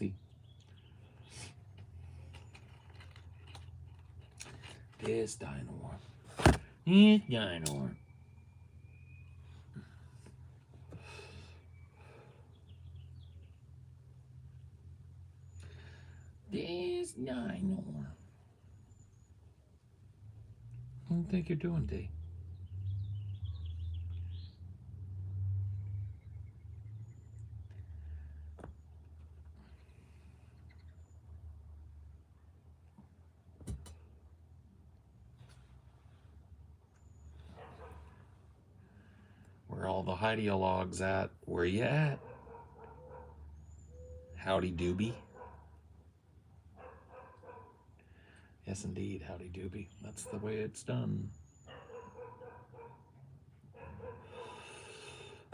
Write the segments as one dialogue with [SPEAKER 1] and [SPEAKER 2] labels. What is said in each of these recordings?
[SPEAKER 1] see. This dinosaur. This dinosaur. This dinosaur. What do you think you're doing, D? Where all the ideologues at? Where you at? Howdy doobie. Yes, indeed, howdy doobie. That's the way it's done.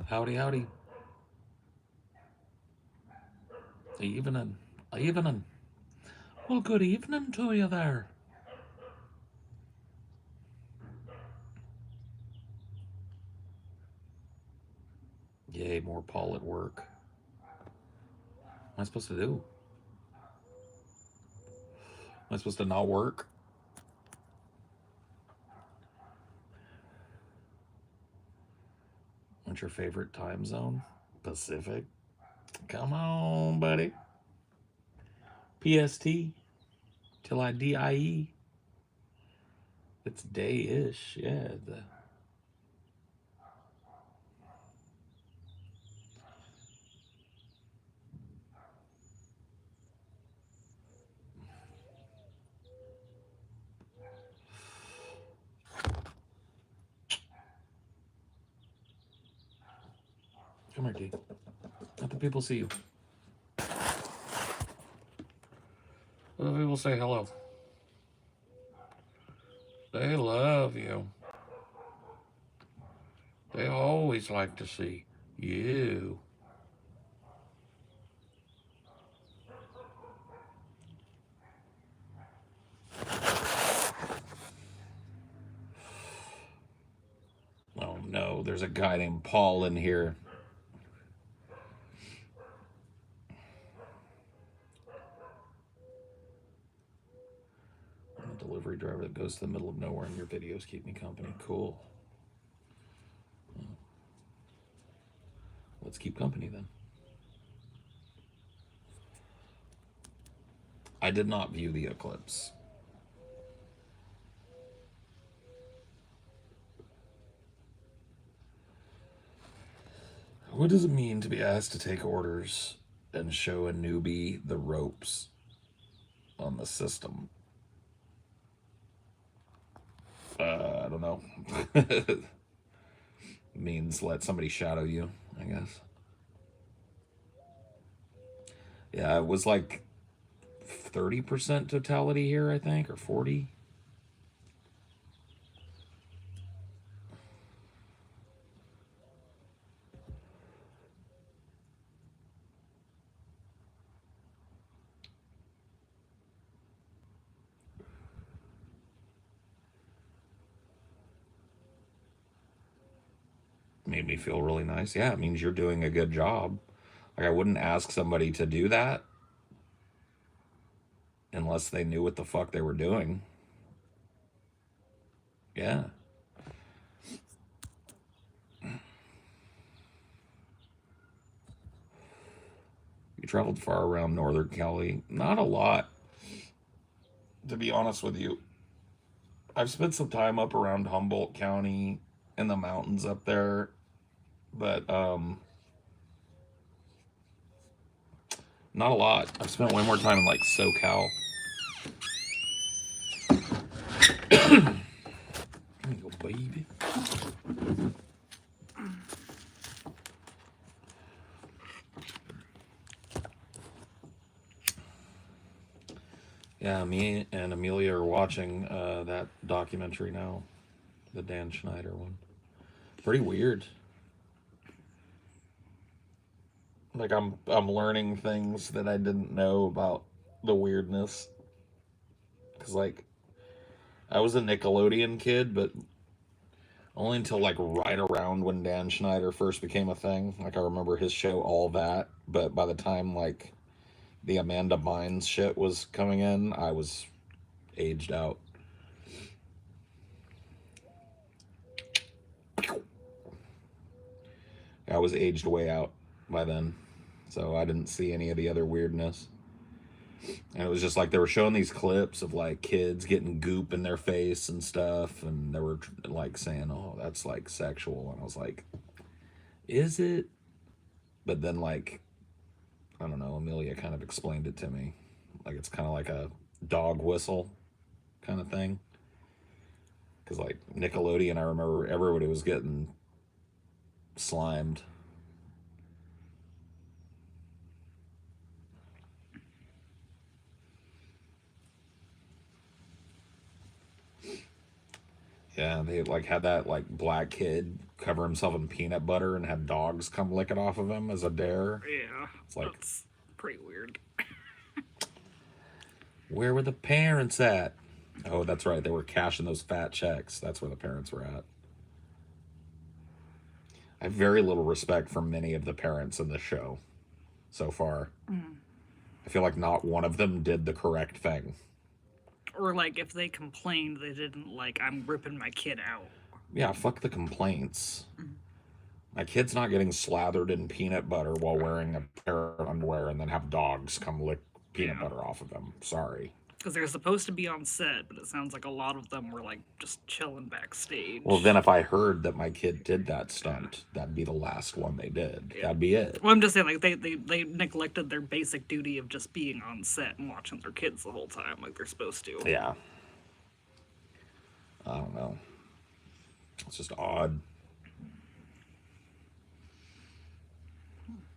[SPEAKER 1] Howdy, howdy. Evening. Evening. Well, good evening to you there. Yay, more Paul at work. What am I supposed to do? Am I supposed to not work? What's your favorite time zone? Pacific? Come on, buddy. PST till I DIE. It's day-ish, yeah. Come here, D. Let the people see you. Let the people say hello. They love you. They always like to see you. Oh no, there's a guy named Paul in here. I'm a delivery driver that goes to the middle of nowhere and your videos keep me company. Cool. Let's keep company then. I did not view the Eclipse. What does it mean to be asked to take orders and show a newbie the ropes on the system? I don't know. Means let somebody shadow you, I guess. Yeah, it was like 30% totality here, I think, or 40. Made me feel really nice. Yeah, it means you're doing a good job. Like, I wouldn't ask somebody to do that unless they knew what the fuck they were doing. Yeah. You traveled far around Northern Cali. Not a lot, to be honest with you. I've spent some time up around Humboldt County in the mountains up there, but not a lot. I've spent way more time in like SoCal. There you go, baby. Yeah, me and Amelia are watching that documentary now, the Dan Schneider one. Pretty weird. Like I'm learning things that I didn't know about the weirdness. Cause like I was a Nickelodeon kid, but only until like right around when Dan Schneider first became a thing. Like I remember his show All That, but by the time like the Amanda Bynes shit was coming in, I was aged out. I was aged way out by then, so I didn't see any of the other weirdness. And it was just like they were showing these clips of like kids getting goop in their face and stuff, and they were like saying, "Oh, that's like sexual," and I was like, "Is it?" But then like I don't know, Amelia kind of explained it to me, like it's kind of like a dog whistle kind of thing. Because like Nickelodeon, I remember everybody was getting slimed. Yeah, they like had that like black kid cover himself in peanut butter and had dogs come lick it off of him as a dare.
[SPEAKER 2] Yeah,
[SPEAKER 1] It's like,
[SPEAKER 2] that's pretty weird.
[SPEAKER 1] where were the parents at? Oh, that's right. They were cashing those fat checks. That's where the parents were at. I have very little respect for many of the parents in the show so far. I feel like not one of them did the correct thing.
[SPEAKER 2] Or like if they complained, they didn't like I'm ripping my kid out.
[SPEAKER 1] Yeah, fuck the complaints. My kid's not getting slathered in peanut butter while wearing a pair of underwear and then have dogs come lick peanut
[SPEAKER 2] Yeah,
[SPEAKER 1] butter off of him. Sorry.
[SPEAKER 2] because they're supposed to be on set, but it sounds like a lot of them were like just chilling
[SPEAKER 1] Well, then
[SPEAKER 2] backstage.
[SPEAKER 1] if I heard that my kid did that stunt, that'd be the last one they did.
[SPEAKER 2] Yeah.
[SPEAKER 1] That'd be it.
[SPEAKER 2] Well, I'm just saying, like they neglected their basic duty of just being on set and watching their kids the whole time, like they're supposed to.
[SPEAKER 1] Yeah. I don't know. It's just odd.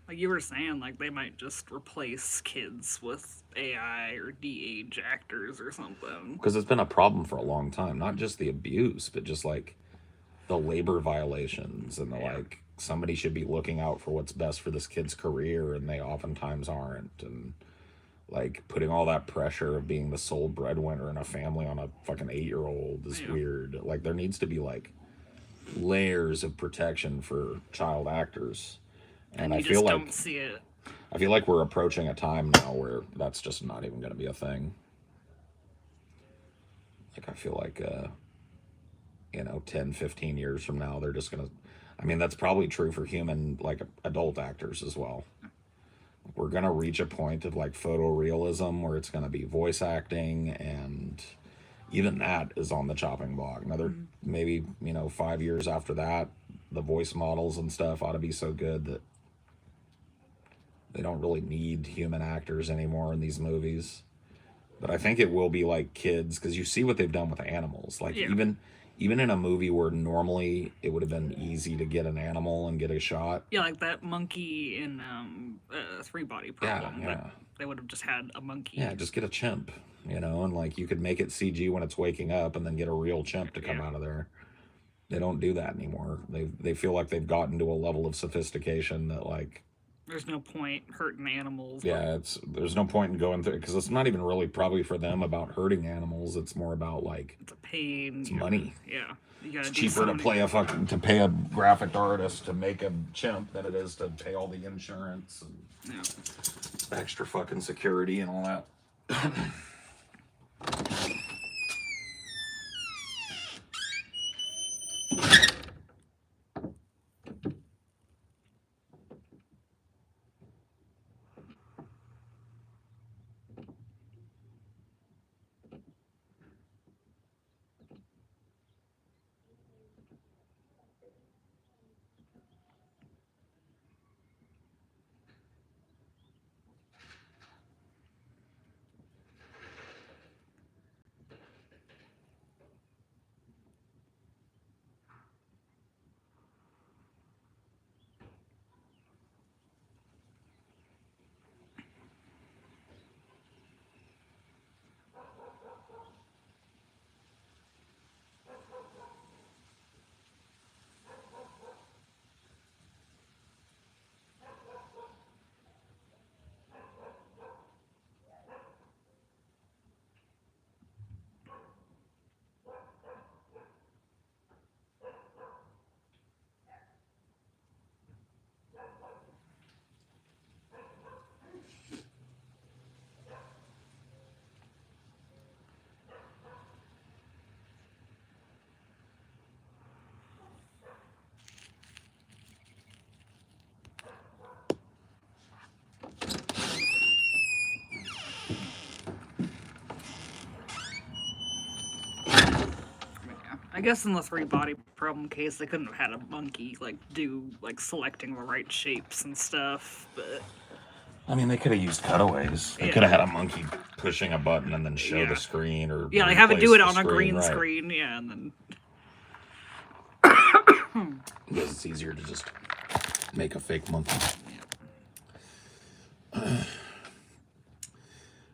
[SPEAKER 2] Like you were saying, like they might just replace kids with AI or de-age actors or something.
[SPEAKER 1] Because it's been a problem for a long time. Not just the abuse, but just like the labor violations and the
[SPEAKER 2] Yeah.
[SPEAKER 1] like somebody should be looking out for what's best for this kid's career and they oftentimes aren't. And like putting all that pressure of being the sole breadwinner in a family on a fucking 8-year old is
[SPEAKER 2] Yeah.
[SPEAKER 1] weird. Like there needs to be like layers of protection for child actors.
[SPEAKER 2] And
[SPEAKER 1] And
[SPEAKER 2] you just don't see it.
[SPEAKER 1] I feel like we're approaching a time now where that's just not even going to be a thing. Like I feel like 10, 15 years from now they're just going to I mean that's probably true for human like adult actors as well. We're going to reach a point of like photorealism where it's going to be voice acting, and even that is on the chopping block. Another maybe 5 years after that, the voice models and stuff ought to be so good that they don't really need human actors anymore in these movies. But I think it will be like kids because you see what they've done with animals. Like
[SPEAKER 2] Yeah.
[SPEAKER 1] even in a movie where normally it would have been easy to get an animal and get a shot.
[SPEAKER 2] Yeah, like that monkey in Three Body Problem.
[SPEAKER 1] Yeah.
[SPEAKER 2] That they would have just had a monkey.
[SPEAKER 1] Yeah, just get a chimp, and like you could make it CG when it's waking up and then get a real chimp to come
[SPEAKER 2] Yeah.
[SPEAKER 1] out of there. They don't do that anymore. They feel like they've gotten to a level of sophistication that like
[SPEAKER 2] There's no point hurting animals.
[SPEAKER 1] yeah, there's no point in going through because it's not even really probably for them about hurting animals. It's more about like
[SPEAKER 2] It's a pain.
[SPEAKER 1] it's money.
[SPEAKER 2] Yeah. You gotta
[SPEAKER 1] It's
[SPEAKER 2] do
[SPEAKER 1] cheaper to
[SPEAKER 2] something.
[SPEAKER 1] pay a graphic artist to make a chimp than it is to pay all the insurance and
[SPEAKER 2] Yeah.
[SPEAKER 1] extra fucking security and all that.
[SPEAKER 2] I guess in the 3-body problem case, they couldn't have had a monkey like do like selecting the right shapes and stuff. But
[SPEAKER 1] I mean, they could have used cutaways. They could have had a monkey pushing a button and then show the screen, or
[SPEAKER 2] they have it do it on a green
[SPEAKER 1] right.
[SPEAKER 2] screen, and then
[SPEAKER 1] because it's easier to just make a fake monkey.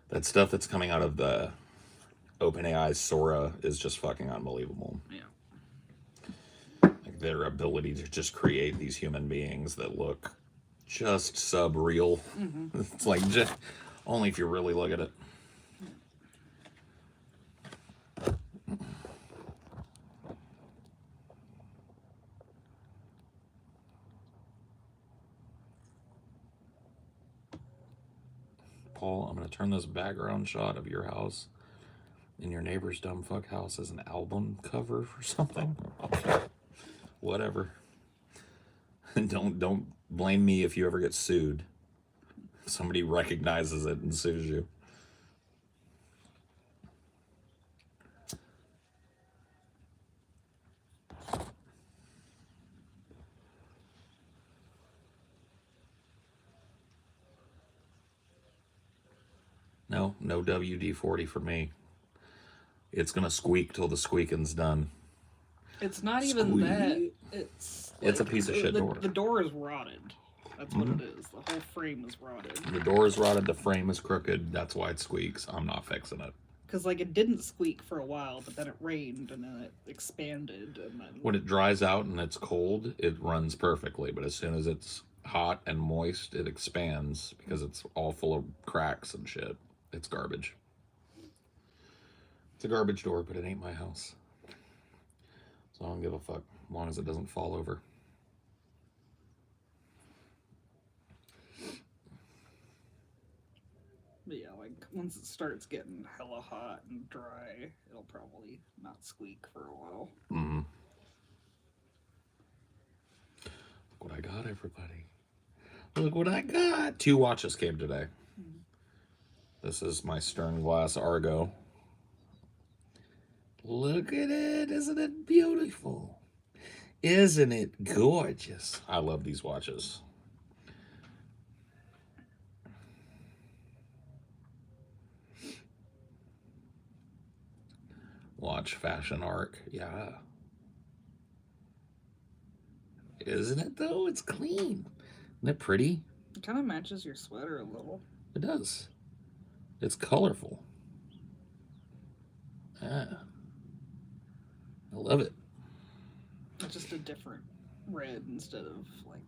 [SPEAKER 1] That stuff that's coming out of the OpenAI's Sora is just fucking unbelievable.
[SPEAKER 2] Yeah.
[SPEAKER 1] Like their ability to just create these human beings that look just sub-real. Mm-hmm. It's like just only if you really look at it. Paul, I'm going to turn this background shot of your house in your neighbor's dumb fuck house as an album cover for something. Okay. Whatever. Don't blame me if you ever get sued. Somebody recognizes it and sues you. No WD-40 for me. It's gonna squeak till the squeaking's done.
[SPEAKER 2] It's not even that. It's
[SPEAKER 1] a piece of shit door.
[SPEAKER 2] The door is rotted. That's what it is. The whole frame is rotted.
[SPEAKER 1] The door is rotted. The frame is crooked. That's why it squeaks. I'm not fixing it.
[SPEAKER 2] Because like it didn't squeak for a while, but then it rained and then it expanded and then.
[SPEAKER 1] When it dries out and it's cold, it runs perfectly. But as soon as it's hot and moist, it expands because it's all full of cracks and shit. It's garbage. It's a garbage door, but it ain't my house. So I don't give a fuck as long as it doesn't fall over.
[SPEAKER 2] But yeah, like once it starts getting hella hot and dry, it'll probably not squeak for a while.
[SPEAKER 1] Mm-hmm. Look what I got, everybody. Look what I got. 2 watches came today. Mm-hmm. This is my Stern Glass Argo. Look at it. Isn't it beautiful? Isn't it gorgeous? I love these watches. Watch Fashion Arc. Yeah. Isn't it though? It's clean. Isn't it pretty?
[SPEAKER 2] It kind of matches your sweater a little.
[SPEAKER 1] It does. It's colorful. Ah. I love it.
[SPEAKER 2] It's just a different red instead of like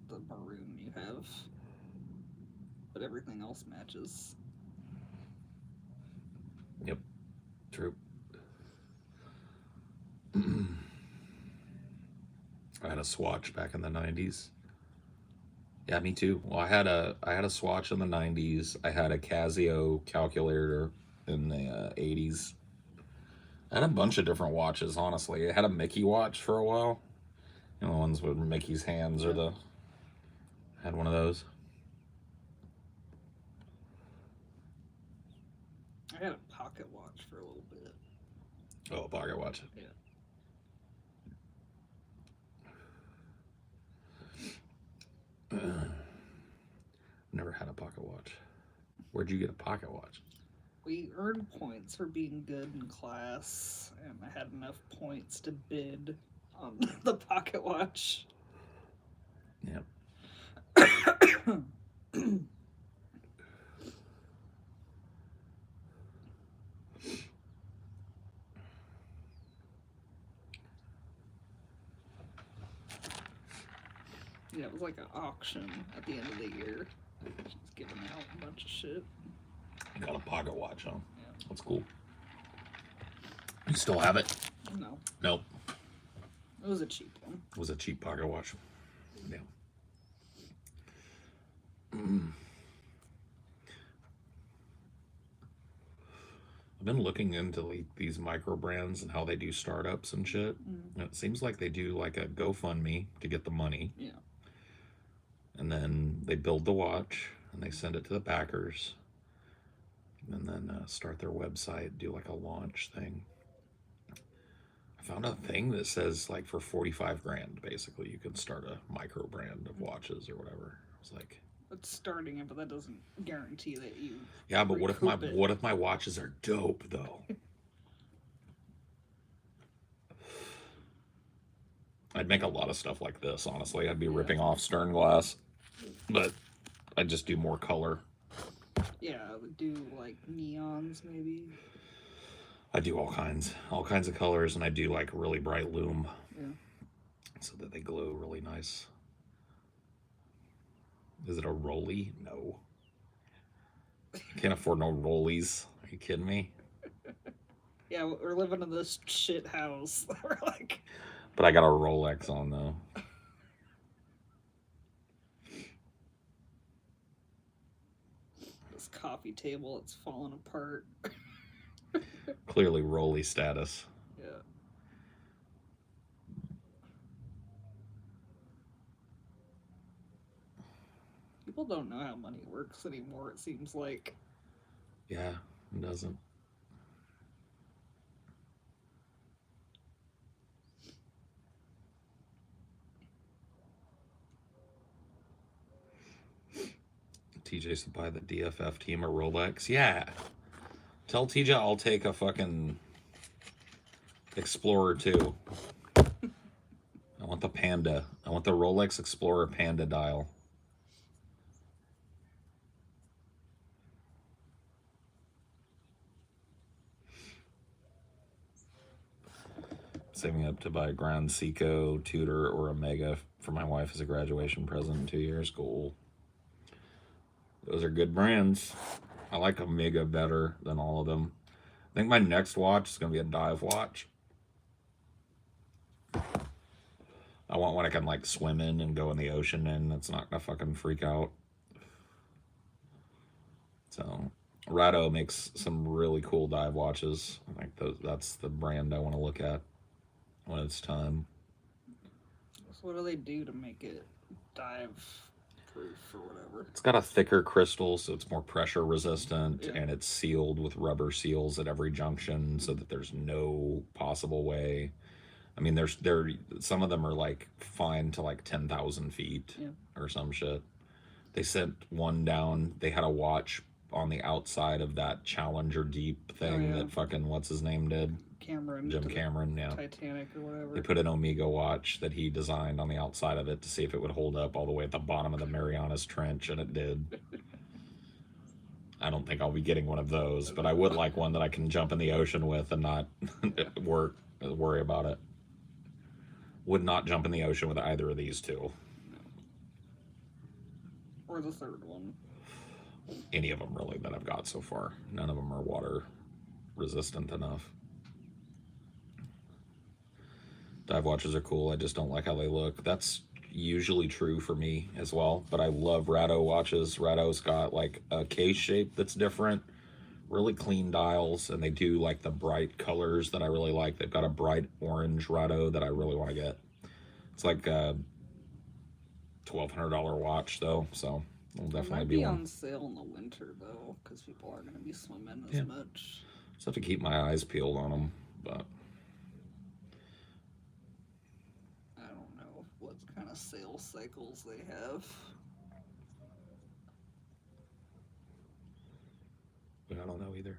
[SPEAKER 2] the maroon you have. But everything else matches.
[SPEAKER 1] Yep. True. I had a Swatch back in the 90s. Yeah, me too. Well, I had a Swatch in the 90s. I had a Casio calculator in the 80s. I had a bunch of different watches, honestly. I had a Mickey watch for a while. You know, the ones with Mickey's hands or the... I had one of those.
[SPEAKER 2] I had a pocket watch for a little bit.
[SPEAKER 1] Oh, a pocket watch.
[SPEAKER 2] Yeah.
[SPEAKER 1] Never had a pocket watch. Where'd you get a pocket watch?
[SPEAKER 2] We earned points for being good in class, and I had enough points to bid on the pocket watch.
[SPEAKER 1] Yep.
[SPEAKER 2] Yeah, it was like an auction at the end of the year. Just giving out a bunch of shit.
[SPEAKER 1] You got a pocket watch, huh?
[SPEAKER 2] Yeah.
[SPEAKER 1] That's cool. You still have it?
[SPEAKER 2] No.
[SPEAKER 1] Nope.
[SPEAKER 2] It was a cheap one.
[SPEAKER 1] It was a cheap pocket watch. Yeah. I've been looking into like these Microbrands and how they do startups and shit. And it seems like they do like a GoFundMe to get the money.
[SPEAKER 2] Yeah.
[SPEAKER 1] And then they build the watch and they send it to the backers. And then start their website, do like a launch thing. I found a thing that says like for 45 grand, basically, you can start a micro brand of watches or whatever. I was like,
[SPEAKER 2] It's starting it, but that doesn't guarantee that you.
[SPEAKER 1] yeah, but
[SPEAKER 2] recoup it.
[SPEAKER 1] what if my watches are dope though? I'd make a lot of stuff like this, honestly. I'd be ripping off Stern glass, but I'd just do more color.
[SPEAKER 2] Yeah, I would do like neons maybe.
[SPEAKER 1] I do all kinds of colors, and I do like really bright lume, so that they glow really nice. Is it a Rolly? No. Can't afford no Rollies. Are you kidding me?
[SPEAKER 2] Yeah, we're living in this shit house. We're like.
[SPEAKER 1] But I got a Rolex on though.
[SPEAKER 2] This coffee table, it's falling apart.
[SPEAKER 1] Clearly Rolly status.
[SPEAKER 2] Yeah. People don't know how money works anymore, it seems like.
[SPEAKER 1] Yeah, it doesn't. TJ's to buy the DFF team a Rolex. Yeah. Tell TJ I'll take a fucking Explorer too. I want the Panda. I want the Rolex Explorer Panda dial. Saving up to buy a Grand Seiko, Tudor, or a Mega for my wife as a graduation present in 2 years. Cool. Those are good brands. I like Omega better than all of them. I think my next watch is going to be a dive watch. I want one I can like swim in and go in the ocean in. That's not going to fucking freak out. So, Rado makes some really cool dive watches. I think that's the brand I want to look at when it's time.
[SPEAKER 2] So what do they do to make it dive proof or whatever?
[SPEAKER 1] It's got a thicker crystal, so it's more pressure resistant, and it's sealed with rubber seals at every junction, so that there's no possible way. I mean, there some of them are like fine to like 10,000 feet or some shit. They sent one down. They had a watch on the outside of that Challenger Deep thing that fucking what's his name did. Jim Cameron, yeah.
[SPEAKER 2] Titanic or whatever.
[SPEAKER 1] They put an Omega watch that he designed on the outside of it to see if it would hold up all the way at the bottom of the Marianas Trench, and it did. I don't think I'll be getting one of those, but I would like one that I can jump in the ocean with and not worry about it. Would not jump in the ocean with either of these two.
[SPEAKER 2] Or the third one.
[SPEAKER 1] Any of them, really, that I've got so far. None of them are water resistant enough. Dive watches are cool. I just don't like how they look. That's usually true for me as well. But I love Rado watches. Rado's got like a case shape that's different. Really clean dials. And they do like the bright colors that I really like. They've got a bright orange Rado that I really want to get. It's like a $1,200 watch though. So it'll definitely be
[SPEAKER 2] on sale in the winter though. Because people aren't going to be swimming as much.
[SPEAKER 1] Just have to keep my eyes peeled on them. But
[SPEAKER 2] what kind of sales cycles they have.
[SPEAKER 1] But I don't know either.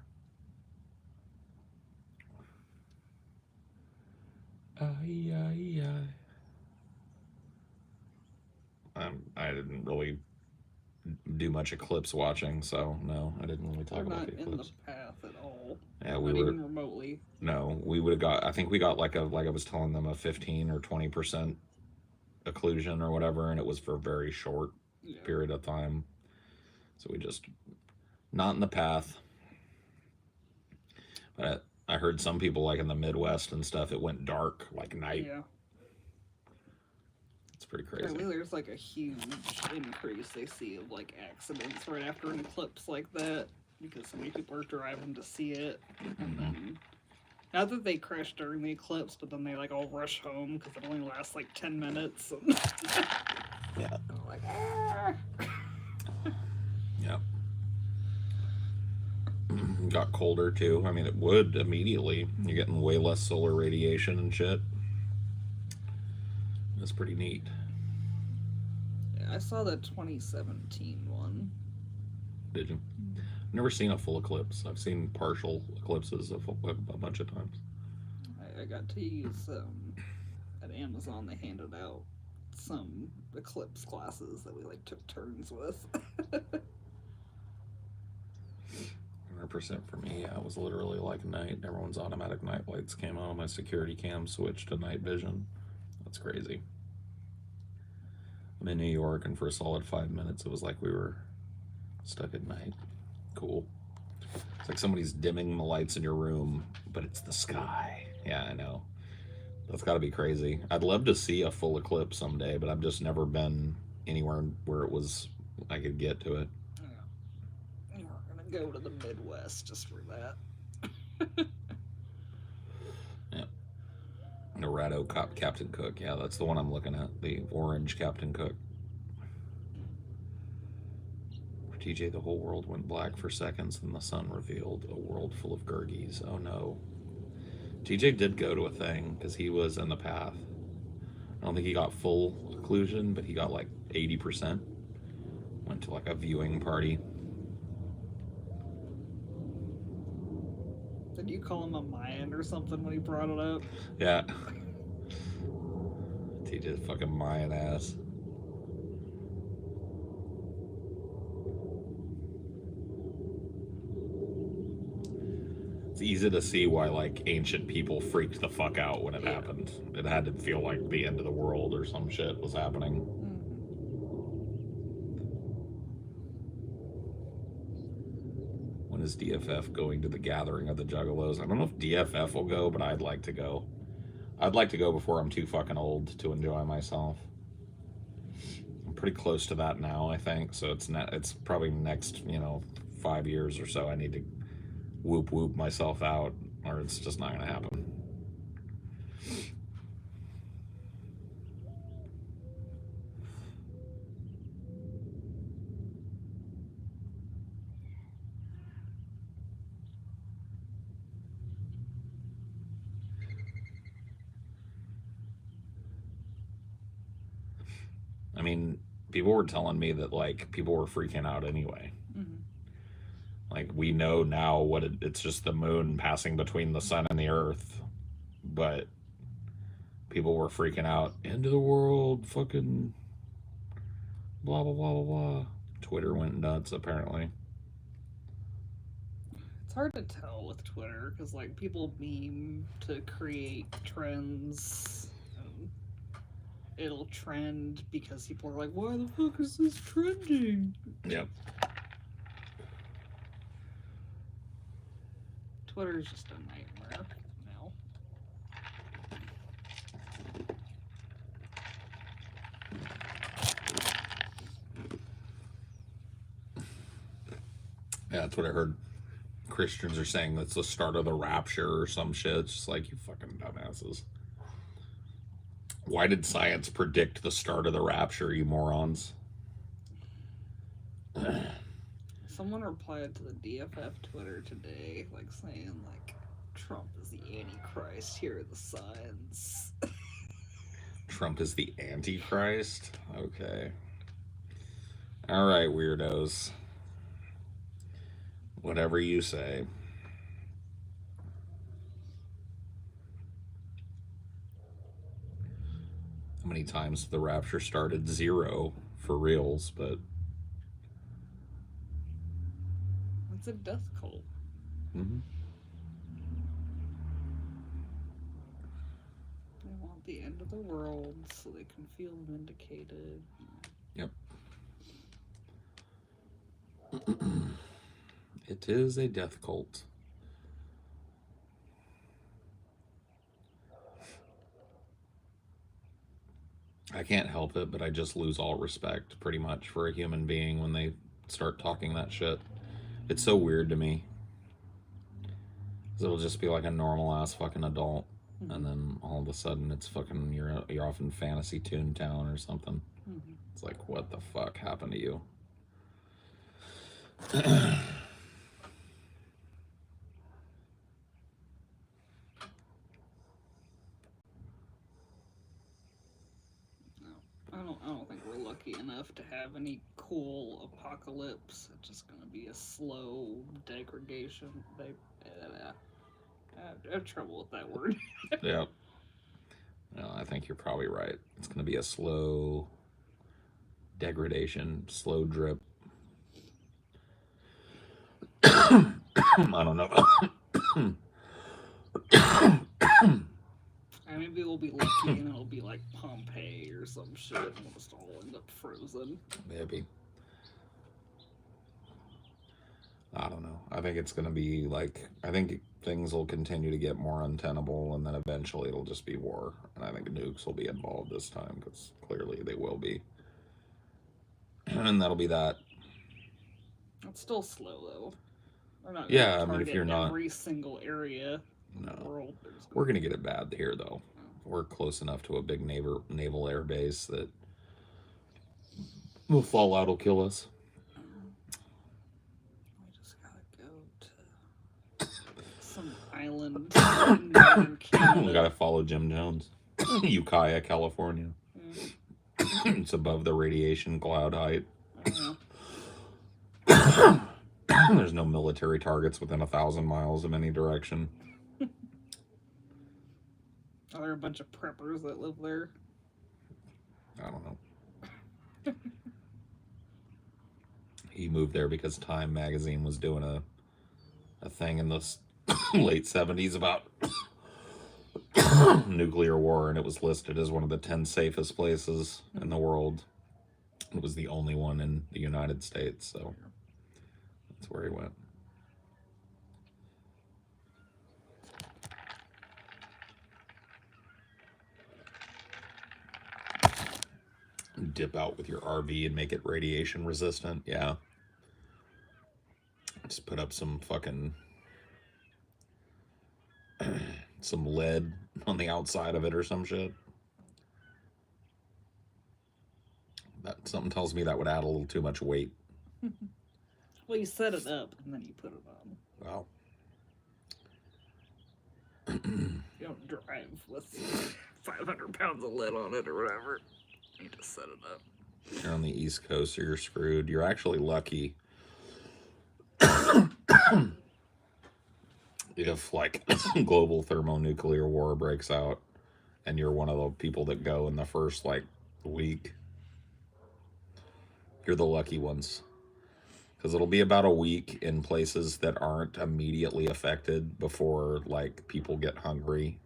[SPEAKER 1] I didn't really do much Eclipse watching, so no, I didn't really talk about the Eclipse.
[SPEAKER 2] Not in the path at all.
[SPEAKER 1] Yeah,
[SPEAKER 2] not even remotely.
[SPEAKER 1] No, we would have got. I think we got like I was telling them, a 15 or 20% occlusion or whatever, and it was for a very short period of time. So we just not in the path. But I heard some people like in the Midwest and stuff, it went dark like night. Yeah. It's pretty crazy.
[SPEAKER 2] Apparently there's like a huge increase they see of like accidents right after an eclipse like that because so many people are driving to see it. Mm-hmm. Not that they crash during the eclipse, but then they like all rush home because it only lasts like 10 minutes.
[SPEAKER 1] Yeah.
[SPEAKER 2] Like, ah.
[SPEAKER 1] Yeah. Got colder too. I mean, it would immediately. You're getting way less solar radiation and shit. That's pretty neat.
[SPEAKER 2] Yeah, I saw the 2017 one.
[SPEAKER 1] Did you? Never seen a full eclipse. I've seen partial eclipses a bunch of times.
[SPEAKER 2] I got to use at Amazon. They handed out some Eclipse classes that we like took turns with.
[SPEAKER 1] 100% for me. Yeah, it was literally like night. Everyone's automatic night lights came on. My security cam switched to night vision. That's crazy. I'm in New York, and for a solid 5 minutes, it was like we were stuck at night. Cool. It's like somebody's dimming the lights in your room, but it's the sky. Yeah, I know. That's got to be crazy. I'd love to see a full eclipse someday, but I've just never been anywhere where it was I could get to it.
[SPEAKER 2] Yeah. We're gonna go to the Midwest just for that.
[SPEAKER 1] Yeah. Dorado Captain Cook. Yeah, that's the one I'm looking at. The orange Captain Cook. For TJ, the whole world went black for seconds, then the sun revealed a world full of Gurgies. Oh no. TJ did go to a thing because he was in the path. I don't think he got full occlusion, but he got like 80%. Went to like a viewing party.
[SPEAKER 2] Did you call him a Mayan or something when he brought it up?
[SPEAKER 1] Yeah. TJ's fucking Mayan ass. It's easy to see why like ancient people freaked the fuck out when it happened. It had to feel like the end of the world or some shit was happening. When is DFF going to the gathering of the Juggalos? I don't know if DFF will go, but I'd like to go. I'd like to go before I'm too fucking old to enjoy myself. I'm pretty close to that now, I think. So it's probably next, 5 years or so. I need to whoop myself out, or it's just not gonna happen. I mean, people were telling me that like people were freaking out anyway. Like, we know now what it's just the moon passing between the sun and the earth. But people were freaking out. End of the world, fucking blah, blah, blah, blah, blah. Twitter went nuts, apparently.
[SPEAKER 2] It's hard to tell with Twitter because, like, people meme to create trends. It'll trend because people are like, why the fuck is this trending?
[SPEAKER 1] Yep.
[SPEAKER 2] Twitter is just a nightmare now.
[SPEAKER 1] Yeah, that's what I heard. Christians are saying that's the start of the rapture or some shit. It's just like, you fucking dumbasses. Why did science predict the start of the rapture, you morons?
[SPEAKER 2] Someone replied to the DFF Twitter today, like saying, like, Trump is the Antichrist. Here are the signs.
[SPEAKER 1] Trump is the Antichrist? Okay. All right, weirdos. Whatever you say. How many times the rapture started? 0 for reals, but
[SPEAKER 2] It's a death cult.
[SPEAKER 1] mm-hmm.
[SPEAKER 2] They want the end of the world so they can feel vindicated.
[SPEAKER 1] Yep. It is a death cult. I can't help it, but I just lose all respect pretty much for a human being when they start talking that shit. It's so weird to me. 'Cause it'll just be like a normal ass fucking adult, and then all of a sudden it's fucking you're off in Fantasy Toontown or something. It's like, what the fuck happened to you?
[SPEAKER 2] have any cool apocalypse. It's just gonna be a slow degradation. I have trouble with that word.
[SPEAKER 1] Yeah. No, I think you're probably right. It's going to be a slow degradation, slow drip. I don't know.
[SPEAKER 2] Maybe we'll be lucky and it'll be like Pompeii or some shit, and we'll just all end up frozen.
[SPEAKER 1] Maybe. I don't know. I think it's going to be like, I think things will continue to get more untenable, and then eventually it'll just be war. And I think nukes will be involved this time, because clearly they will be. And that'll be that.
[SPEAKER 2] It's still slow though. We're not
[SPEAKER 1] Yeah,
[SPEAKER 2] gonna
[SPEAKER 1] I mean, if
[SPEAKER 2] target
[SPEAKER 1] you're not.
[SPEAKER 2] every single area in the
[SPEAKER 1] No.
[SPEAKER 2] world.
[SPEAKER 1] We're going to get it bad here, though. We're close enough to a big naval air base that the fallout will kill us.
[SPEAKER 2] We just gotta go to some island in northern Canada.
[SPEAKER 1] We gotta follow Jim Jones. Ukiah, California. It's above the radiation cloud height. There's no military targets within 1,000 miles of any direction.
[SPEAKER 2] Are there a bunch of preppers that live there?
[SPEAKER 1] I don't know. He moved there because Time magazine was doing a thing in the late 70s about nuclear war, and it was listed as one of the 10 safest places in the world. It was the only one in the United States, so that's where he went. Dip out with your RV and make it radiation resistant. Yeah. Just put up some fucking some lead on the outside of it or some shit. That something tells me that would add a little too much weight.
[SPEAKER 2] Well, you set it up and then you put it on.
[SPEAKER 1] Wow.
[SPEAKER 2] You don't drive with 500 pounds of lead on it or whatever. You just set it up.
[SPEAKER 1] You're on the East Coast, so you're screwed. You're actually lucky if, like, global thermonuclear war breaks out and you're one of the people that go in the first, like, week. You're the lucky ones. Because it'll be about a week in places that aren't immediately affected before, like, people get hungry.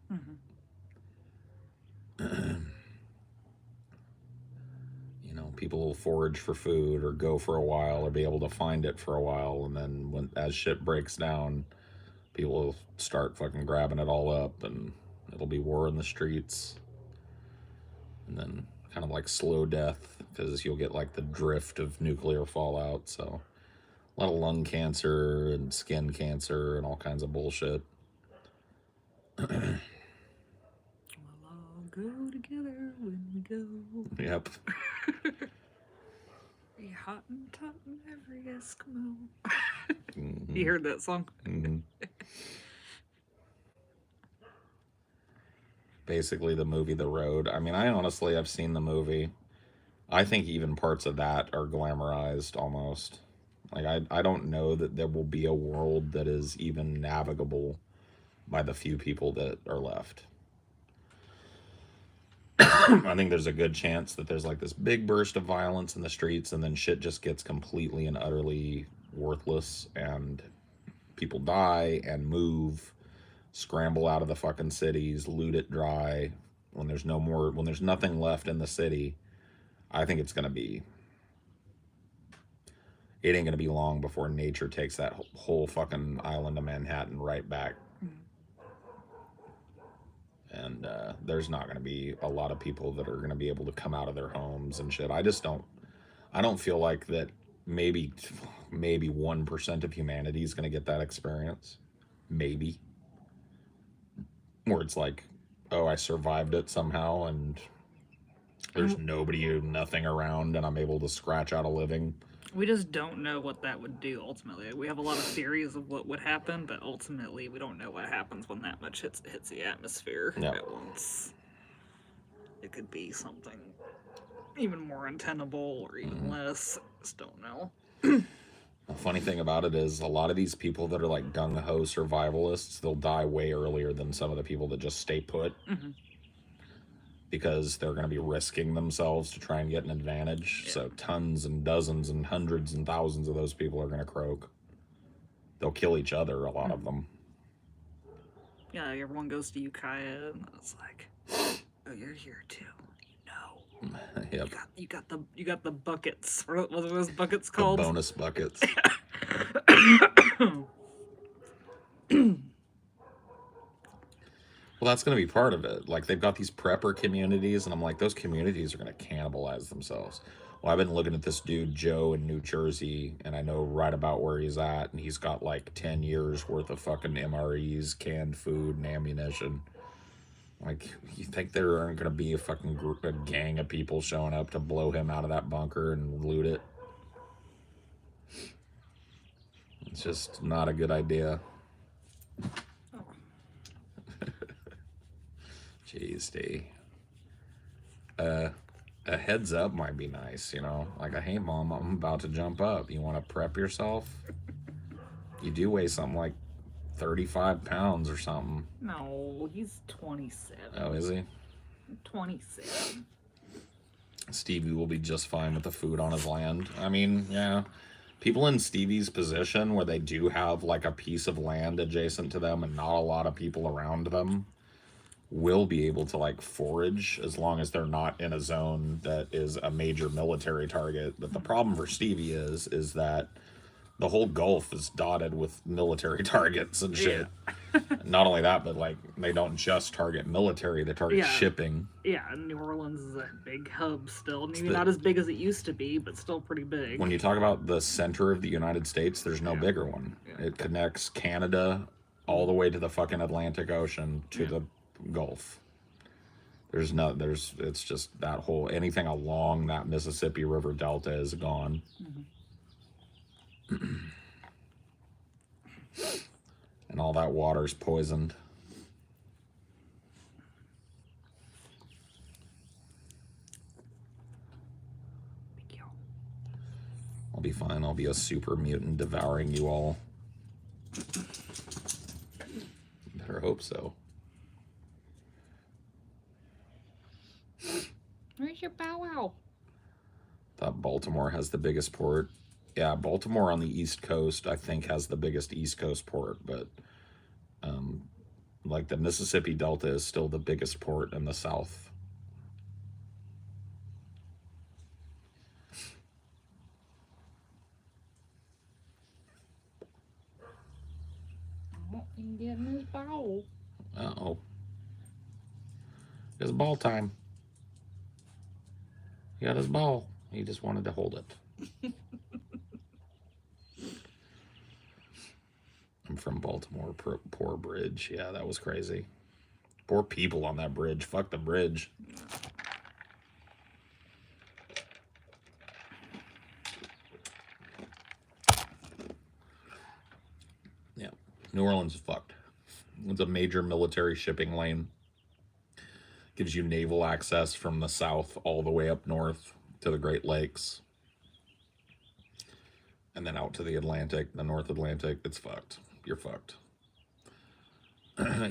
[SPEAKER 1] People will forage for food or go for a while or be able to find it for a while, and then as shit breaks down, people will start fucking grabbing it all up, and it'll be war in the streets, and then kind of like slow death, because you'll get like the drift of nuclear fallout. So a lot of lung cancer and skin cancer and all kinds of bullshit.
[SPEAKER 2] We'll all go together when we go.
[SPEAKER 1] Yep.
[SPEAKER 2] Be hot and taut and every Eskimo. Mm-hmm. You heard that song?
[SPEAKER 1] Mm-hmm. Basically, the movie The Road. I mean, I've seen the movie. I think even parts of that are glamorized almost. Like, I don't know that there will be a world that is even navigable by the few people that are left. I think there's a good chance that there's like this big burst of violence in the streets, and then shit just gets completely and utterly worthless, and people die and move, scramble out of the fucking cities, loot it dry. When there's nothing left in the city, I think it ain't gonna be long before nature takes that whole fucking island of Manhattan right back. And there's not going to be a lot of people that are going to be able to come out of their homes and shit. I don't feel like that maybe 1% of humanity is going to get that experience. Maybe. Where it's like, oh, I survived it somehow, and there's nothing around, and I'm able to scratch out a living.
[SPEAKER 2] We just don't know what that would do ultimately. We have a lot of theories of what would happen, but ultimately we don't know what happens when that much hits the atmosphere at once. It could be something even more untenable or even less. Just don't know.
[SPEAKER 1] The funny thing about it is a lot of these people that are like gung-ho survivalists, they'll die way earlier than some of the people that just stay put. Because they're going to be risking themselves to try and get an advantage. Yeah. So tons and dozens and hundreds and thousands of those people are going to croak. They'll kill each other, a lot of them.
[SPEAKER 2] Yeah, everyone goes to Ukiah, and it's like, oh, you're here too. You know.
[SPEAKER 1] Yep.
[SPEAKER 2] You got the buckets. What are those buckets called?
[SPEAKER 1] The bonus buckets. Well, that's going to be part of it. Like, they've got these prepper communities, and I'm like, those communities are going to cannibalize themselves. Well, I've been looking at this dude, Joe, in New Jersey, and I know right about where he's at, and he's got, like, 10 years worth of fucking MREs, canned food, and ammunition. Like, you think there aren't going to be a fucking a gang of people showing up to blow him out of that bunker and loot it? It's just not a good idea. Jeez, D. A heads up might be nice, you know? Like, hey, Mom, I'm about to jump up. You want to prep yourself? You do weigh something like 35 pounds or something.
[SPEAKER 2] No, he's 27.
[SPEAKER 1] Oh, is he?
[SPEAKER 2] 27.
[SPEAKER 1] Stevie will be just fine with the food on his land. I mean, yeah. People in Stevie's position where they do have, like, a piece of land adjacent to them and not a lot of people around them will be able to, like, forage as long as they're not in a zone that is a major military target. But the problem for Stevie is that the whole Gulf is dotted with military targets and shit. Yeah. Not only that, but, like, they don't just target military, they target shipping.
[SPEAKER 2] Yeah, New Orleans is a big hub still. Maybe not as big as it used to be, but still pretty big.
[SPEAKER 1] When you talk about the center of the United States, there's no bigger one. Yeah. It connects Canada all the way to the fucking Atlantic Ocean to the Gulf. It's just that whole, anything along that Mississippi River Delta is gone. And all that water's poisoned. I'll be fine. I'll be a super mutant devouring you all. Better hope so.
[SPEAKER 2] Where's your bow wow?
[SPEAKER 1] Thought Baltimore has the biggest port. Yeah, Baltimore on the East Coast, I think, has the biggest East Coast port, but like the Mississippi Delta is still the biggest port in the South.
[SPEAKER 2] Oh, he's getting his ball.
[SPEAKER 1] Uh-oh. It's ball time. He got his ball. He just wanted to hold it. I'm from Baltimore. Poor bridge. Yeah, that was crazy. Poor people on that bridge. Fuck the bridge. Yeah, New Orleans is fucked. It's a major military shipping lane. Gives you naval access from the south all the way up north to the Great Lakes. And then out to the Atlantic, the North Atlantic. It's fucked. You're fucked.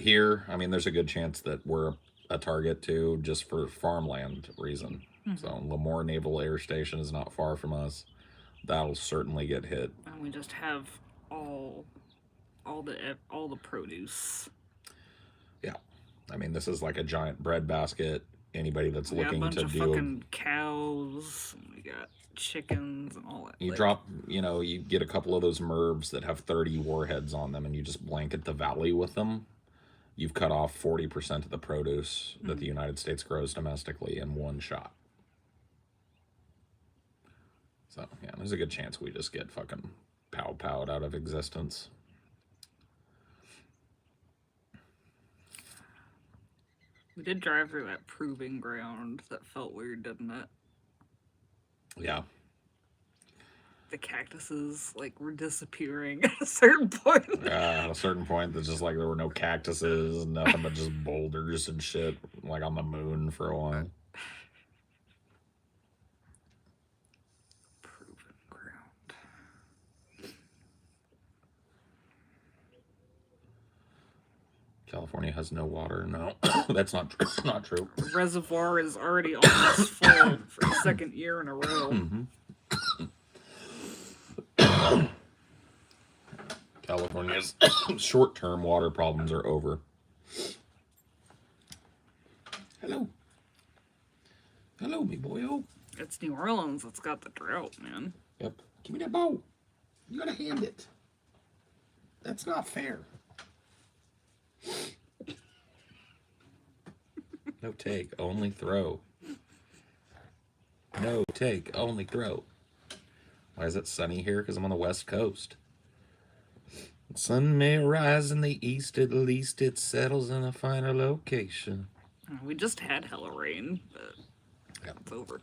[SPEAKER 1] Here, I mean, there's a good chance that we're a target too, just for farmland reason. So Lemoore Naval Air Station is not far from us. That'll certainly get hit.
[SPEAKER 2] And we just have all the produce.
[SPEAKER 1] Yeah, I mean, this is like a giant bread basket. Anybody that's looking to do
[SPEAKER 2] a bunch of fucking cows. We got chickens and all that.
[SPEAKER 1] You drop, you get a couple of those MIRVs that have 30 warheads on them, and you just blanket the valley with them. You've cut off 40% of the produce that the United States grows domestically in one shot. So, yeah, there's a good chance we just get fucking pow-powed out of existence.
[SPEAKER 2] We did drive through that proving ground. That felt weird, didn't it?
[SPEAKER 1] Yeah.
[SPEAKER 2] The cactuses, like, were disappearing at a certain point.
[SPEAKER 1] At a certain point, there's just, like, there were no cactuses, nothing but just boulders and shit, like, on the moon for a while. California has no water. No, that's not true.
[SPEAKER 2] The reservoir is already almost full for the second year in a row.
[SPEAKER 1] California's short-term water problems are over. Hello. Hello, me boyo.
[SPEAKER 2] It's New Orleans that's got the drought, man.
[SPEAKER 1] Yep. Give me that bow. You gotta hand it. That's not fair. No take, only throw. No take, only throw. Why is it sunny here? Because I'm on the west coast. The sun may rise in the east, at least it settles in a finer location.
[SPEAKER 2] We just had hella rain, but
[SPEAKER 1] Yep.
[SPEAKER 2] it's over.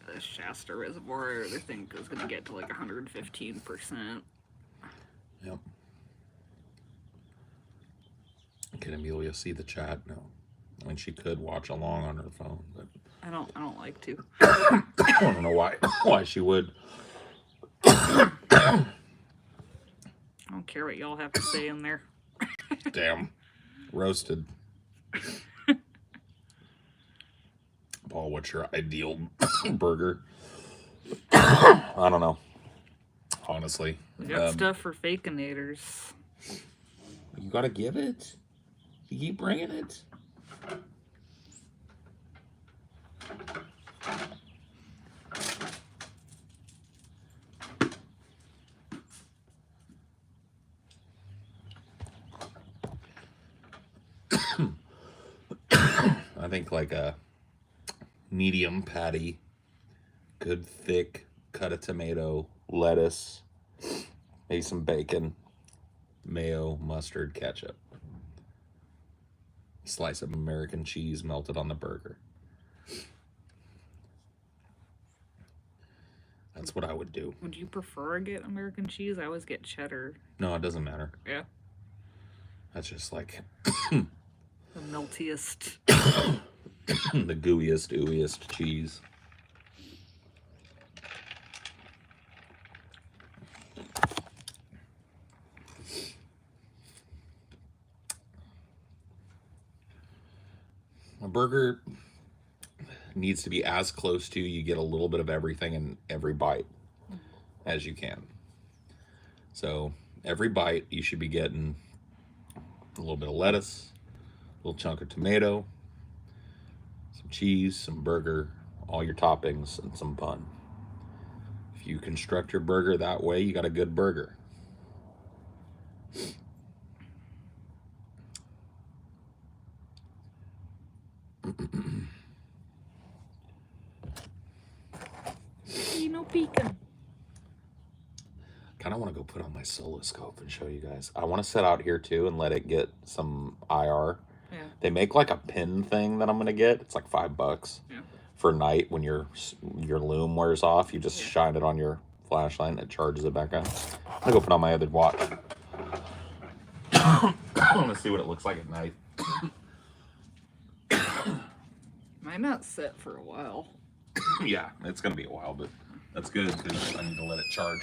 [SPEAKER 2] The Shasta Reservoir, I think, is going to get to like 115%.
[SPEAKER 1] Yep. Can Amelia see the chat? No. I mean, she could watch along on her phone, but
[SPEAKER 2] I don't like to.
[SPEAKER 1] I don't know why she would.
[SPEAKER 2] I don't care what y'all have to say in there.
[SPEAKER 1] Damn. Roasted. Paul, what's your ideal burger? I don't know. Honestly.
[SPEAKER 2] We got stuff for fakinators.
[SPEAKER 1] You gotta give it. You keep bringing it. I think like a medium patty, good thick cut of tomato, lettuce, maybe some bacon, mayo, mustard, ketchup. Slice of American cheese melted on the burger. That's what I would do.
[SPEAKER 2] Would you prefer to get American cheese? I always get cheddar.
[SPEAKER 1] No, it doesn't matter.
[SPEAKER 2] Yeah.
[SPEAKER 1] That's just like
[SPEAKER 2] The meltiest.
[SPEAKER 1] the gooeyest, ooeyest cheese. A burger needs to be as close to you get a little bit of everything in every bite as you can. So every bite you should be getting a little bit of lettuce, a little chunk of tomato, some cheese, some burger, all your toppings, and some bun. If you construct your burger that way, you got a good burger.
[SPEAKER 2] No peeking.
[SPEAKER 1] Kind of want to go put on my soloscope and show you guys. I want to set out here too and let it get some IR.
[SPEAKER 2] Yeah.
[SPEAKER 1] They make like a pin thing that I'm gonna get. It's like $5 for night when your loom wears off. You just shine it on your flashlight and it charges it back on. I'm gonna go put on my other watch. I want to see what it looks like at night.
[SPEAKER 2] Might not set for a while.
[SPEAKER 1] Yeah, it's gonna be a while, but that's good because I need to let it charge.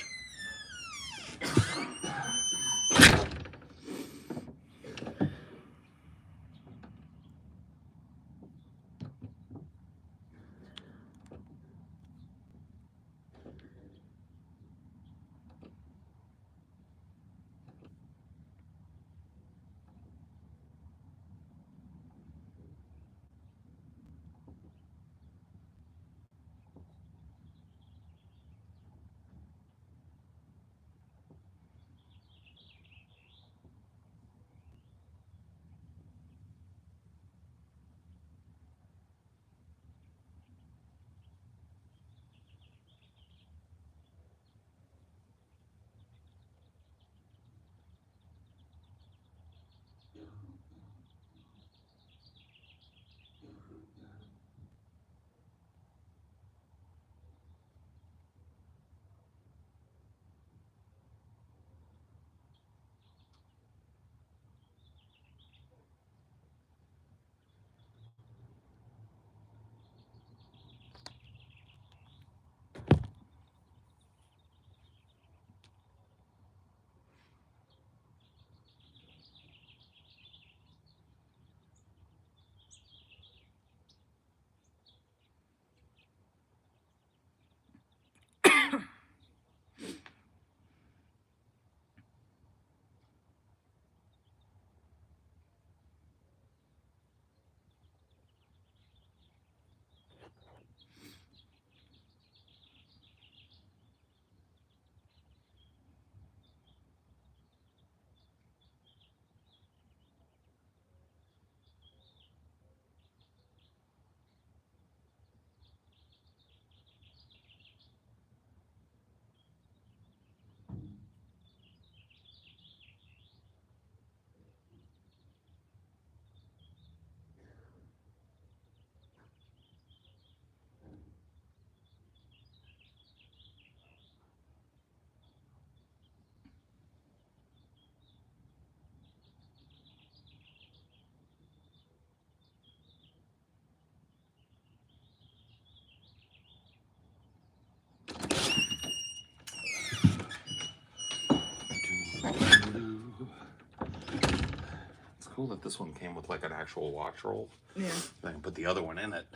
[SPEAKER 1] cool that this one came with like an actual watch roll.
[SPEAKER 2] Yeah.
[SPEAKER 1] I can put the other one in it.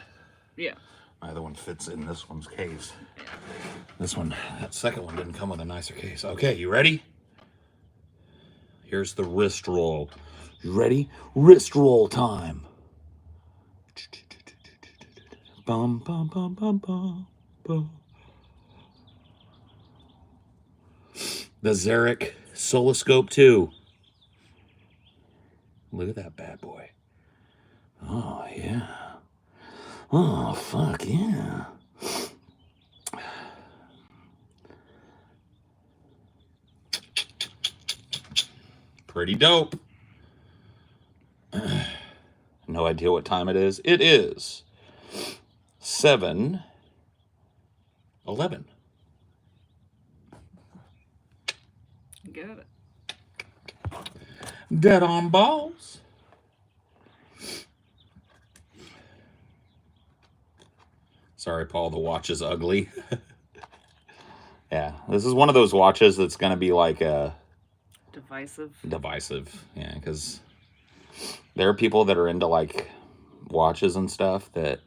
[SPEAKER 2] Yeah.
[SPEAKER 1] My other one fits in this one's case. This one, that second one didn't come with a nicer case. Okay, you ready? Here's the wrist roll. You ready? Wrist roll time. Bum, bum, bum, bum, bum, bum. The Xeric Soloscope 2. Look at that bad boy. Oh, yeah. Oh, fuck yeah. Pretty dope. No idea what time it is. It is 7:11.
[SPEAKER 2] Got it.
[SPEAKER 1] Dead on balls. Sorry, Paul, the watch is ugly. Yeah, this is one of those watches that's going to be like divisive. Yeah, because there are people that are into like watches and stuff that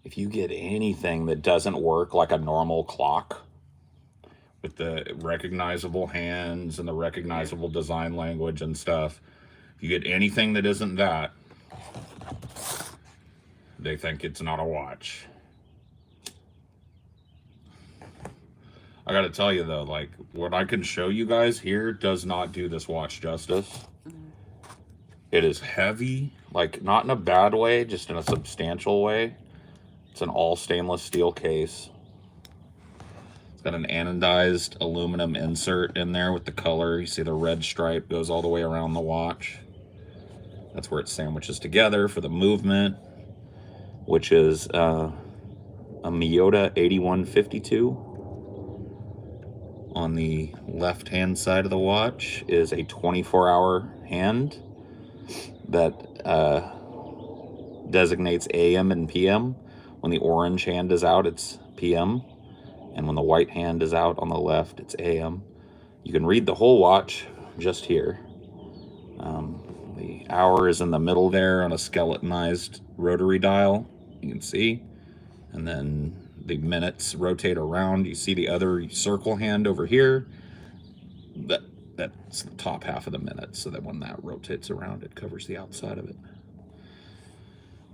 [SPEAKER 1] if you get anything that doesn't work like a normal clock with the recognizable hands and the recognizable design language and stuff, if you get anything that isn't that, they think it's not a watch. I gotta tell you though, like what I can show you guys here does not do this watch justice. It is heavy, like not in a bad way, just in a substantial way. It's an all stainless steel case. It's got an anodized aluminum insert in there with the color. You see the red stripe goes all the way around the watch. That's where it sandwiches together for the movement, which is a Miyota 8152. On the left-hand side of the watch is a 24-hour hand that designates AM and PM. When the orange hand is out, it's PM. And when the white hand is out on the left, it's AM. You can read the whole watch just here. The hour is in the middle there on a skeletonized rotary dial. You can see. And then the minutes rotate around. You see the other circle hand over here. That's the top half of the minutes, so that when that rotates around, it covers the outside of it.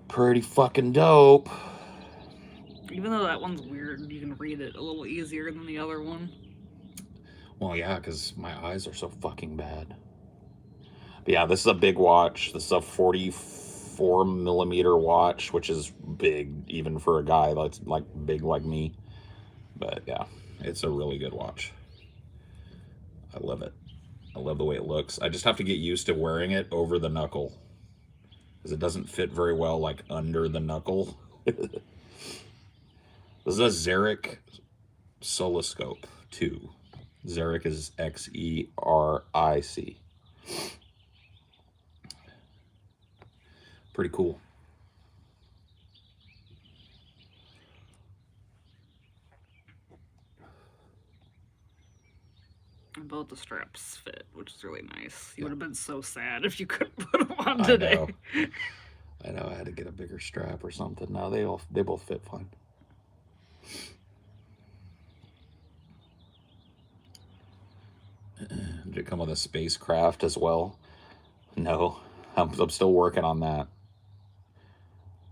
[SPEAKER 1] Pretty fucking dope.
[SPEAKER 2] Even though that one's weird, you can read it a little easier than the other one.
[SPEAKER 1] Well, yeah, because my eyes are so fucking bad. But yeah, this is a big watch. This is a 44 millimeter watch, which is big even for a guy that's like big like me. But yeah, it's a really good watch. I love it. I love the way it looks. I just have to get used to wearing it over the knuckle, because it doesn't fit very well like under the knuckle. This is a Xeric Soloscope 2. Xeric is Xeric. Pretty cool.
[SPEAKER 2] And both the straps fit, which is really nice. You would have been so sad if you couldn't put them on today.
[SPEAKER 1] I know. I had to get a bigger strap or something. No, they both fit fine. Did it come with a spacecraft as well? No, I'm still working on that.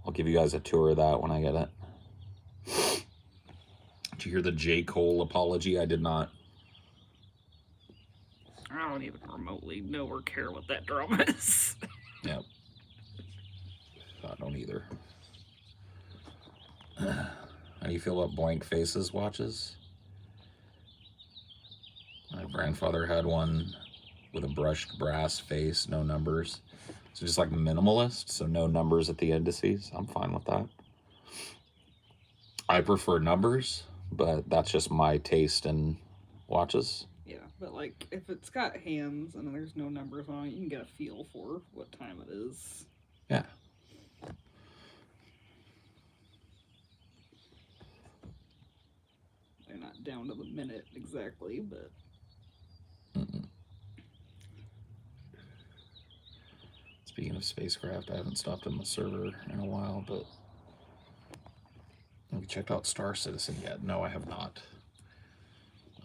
[SPEAKER 1] I'll give you guys a tour of that when I get it. Did you hear the J. Cole apology? I did not.
[SPEAKER 2] I don't even remotely know or care what that drum is.
[SPEAKER 1] Yep. I don't either. How do you feel about blank faces watches? My grandfather had one with a brushed brass face, no numbers. So just like minimalist, so no numbers at the indices. I'm fine with that. I prefer numbers, but that's just my taste in watches.
[SPEAKER 2] Yeah, but like if it's got hands and there's no numbers on it, you can get a feel for what time it is.
[SPEAKER 1] Yeah.
[SPEAKER 2] They're not down to the minute exactly, but...
[SPEAKER 1] have spacecraft. I haven't stopped on the server in a while, but have you checked out Star Citizen yet? No, I have not.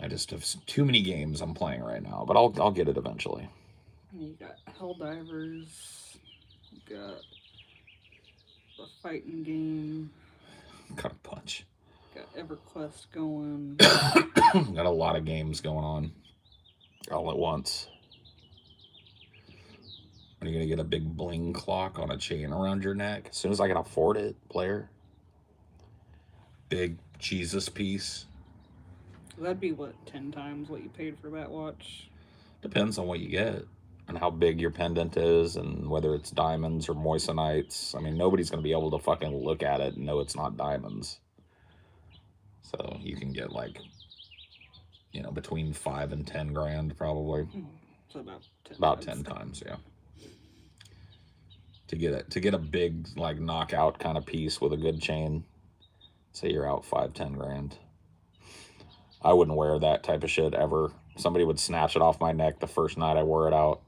[SPEAKER 1] I just have too many games I'm playing right now, but I'll get it eventually.
[SPEAKER 2] You got Helldivers. You got a fighting game.
[SPEAKER 1] Got a punch.
[SPEAKER 2] Got EverQuest going.
[SPEAKER 1] Got a lot of games going on all at once. Are you gonna get a big bling clock on a chain around your neck? As soon as I can afford it, player. Big Jesus piece.
[SPEAKER 2] That'd be what, 10 times what you paid for that watch?
[SPEAKER 1] Depends on what you get and how big your pendant is and whether it's diamonds or moissanites. I mean, nobody's going to be able to fucking look at it and know it's not diamonds. So you can get like, you know, between 5 and 10 grand probably.
[SPEAKER 2] So about
[SPEAKER 1] 10 times, yeah. To get a big like knockout kind of piece with a good chain, say you're out 5-10 grand. I wouldn't wear that type of shit ever. Somebody would snatch it off my neck the first night I wore it out.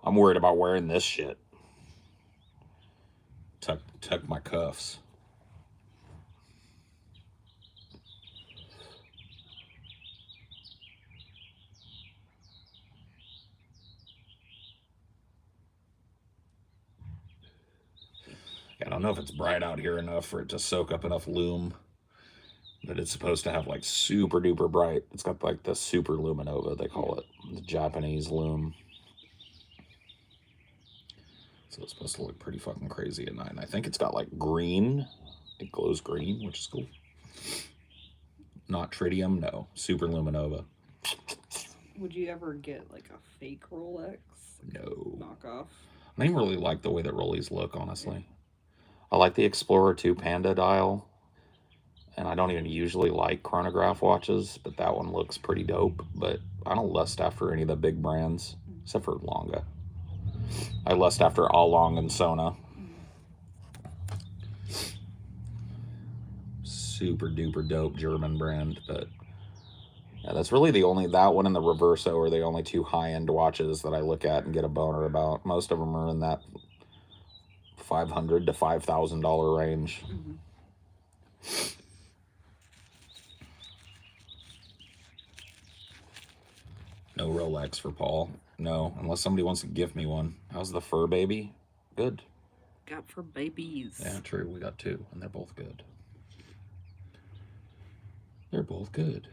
[SPEAKER 1] I'm worried about wearing this shit. Tuck my cuffs. I don't know if it's bright out here enough for it to soak up enough lume. But it's supposed to have like super duper bright. It's got like the super luminova, they call it. The Japanese lume. So it's supposed to look pretty fucking crazy at night. And I think it's got like green. It glows green, which is cool. Not tritium, no. Super luminova.
[SPEAKER 2] Would you ever get like a fake Rolex?
[SPEAKER 1] No.
[SPEAKER 2] Knockoff?
[SPEAKER 1] I don't even really like the way that Rollies look, honestly. I like the Explorer 2 Panda dial. And I don't even usually like chronograph watches, but that one looks pretty dope. But I don't lust after any of the big brands, except for Longa. I lust after Along and Sona. Super duper dope German brand, but yeah, that's really that one and the Reverso are the only two high-end watches that I look at and get a boner about. Most of them are in that $500 to $5,000 range. No Rolex for Paul. No, unless somebody wants to gift me one. How's the fur baby? Good.
[SPEAKER 2] Got for babies.
[SPEAKER 1] Yeah, true. We got two, and they're both good. They're both good.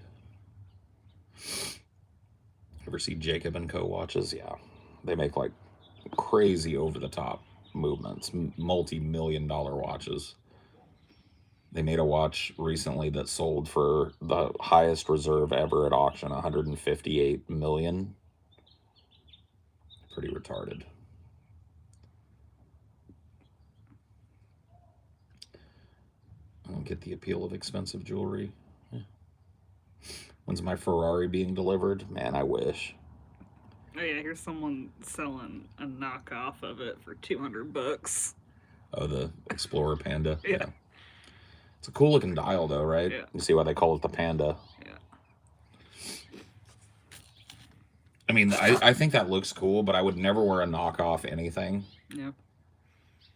[SPEAKER 1] Ever see Jacob & Co. watches? Yeah. They make like crazy over-the-top movements. Multi-million-dollar watches. They made a watch recently that sold for the highest reserve ever at auction, $158 million. Pretty retarded. I don't get the appeal of expensive jewelry. When's my Ferrari being delivered? Man, I wish.
[SPEAKER 2] Oh yeah, here's someone selling a knockoff of it for $200.
[SPEAKER 1] Oh, the Explorer Panda?
[SPEAKER 2] Yeah.
[SPEAKER 1] It's a cool looking dial though, right?
[SPEAKER 2] Yeah.
[SPEAKER 1] You see why they call it the Panda.
[SPEAKER 2] Yeah.
[SPEAKER 1] I mean, I think that looks cool, but I would never wear a knockoff anything.
[SPEAKER 2] Yeah.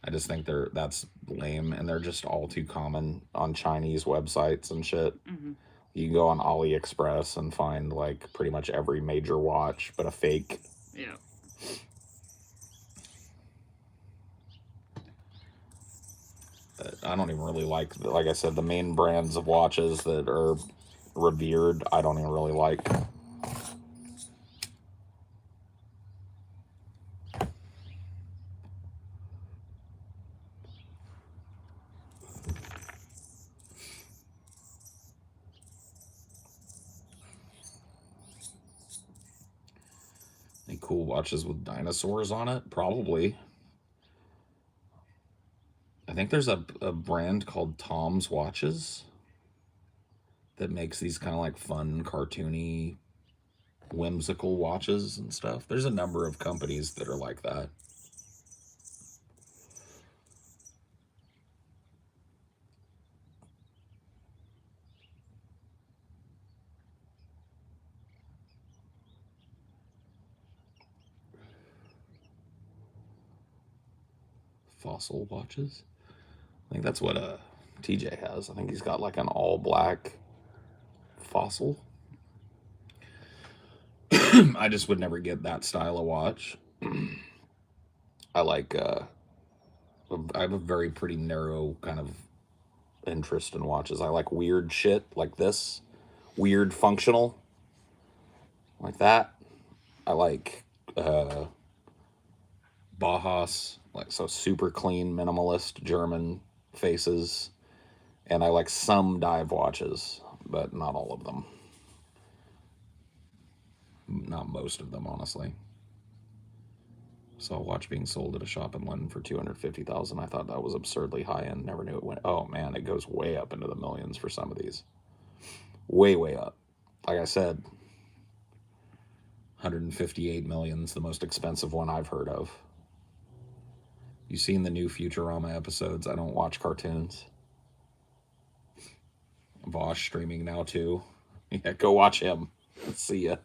[SPEAKER 1] I just think that's lame, and they're just all too common on Chinese websites and shit. You can go on AliExpress and find like pretty much every major watch, but a fake.
[SPEAKER 2] Yeah.
[SPEAKER 1] But I don't even really like I said, the main brands of watches that are revered, I don't even really like. Any cool watches with dinosaurs on it? Probably. I think there's a brand called Tom's Watches that makes these kind of like fun, cartoony, whimsical watches and stuff. There's a number of companies that are like that. Fossil watches. I think that's what TJ has. I think he's got like an all black Fossil. I just would never get that style of watch. I like. I have a very pretty narrow kind of interest in watches. I like weird shit like this, weird functional, like that. I like Bauhaus, like so super clean, minimalist German faces, and I like some dive watches, but not all of them. Not most of them, honestly. Saw a watch being sold at a shop in London for 250,000. I thought that was absurdly high end. Never knew it went. Oh man, it goes way up into the millions for some of these. Way up. Like I said, 158 million's the most expensive one I've heard of. You seen the new Futurama episodes? I don't watch cartoons. Vosh streaming now too. Yeah, go watch him. See ya.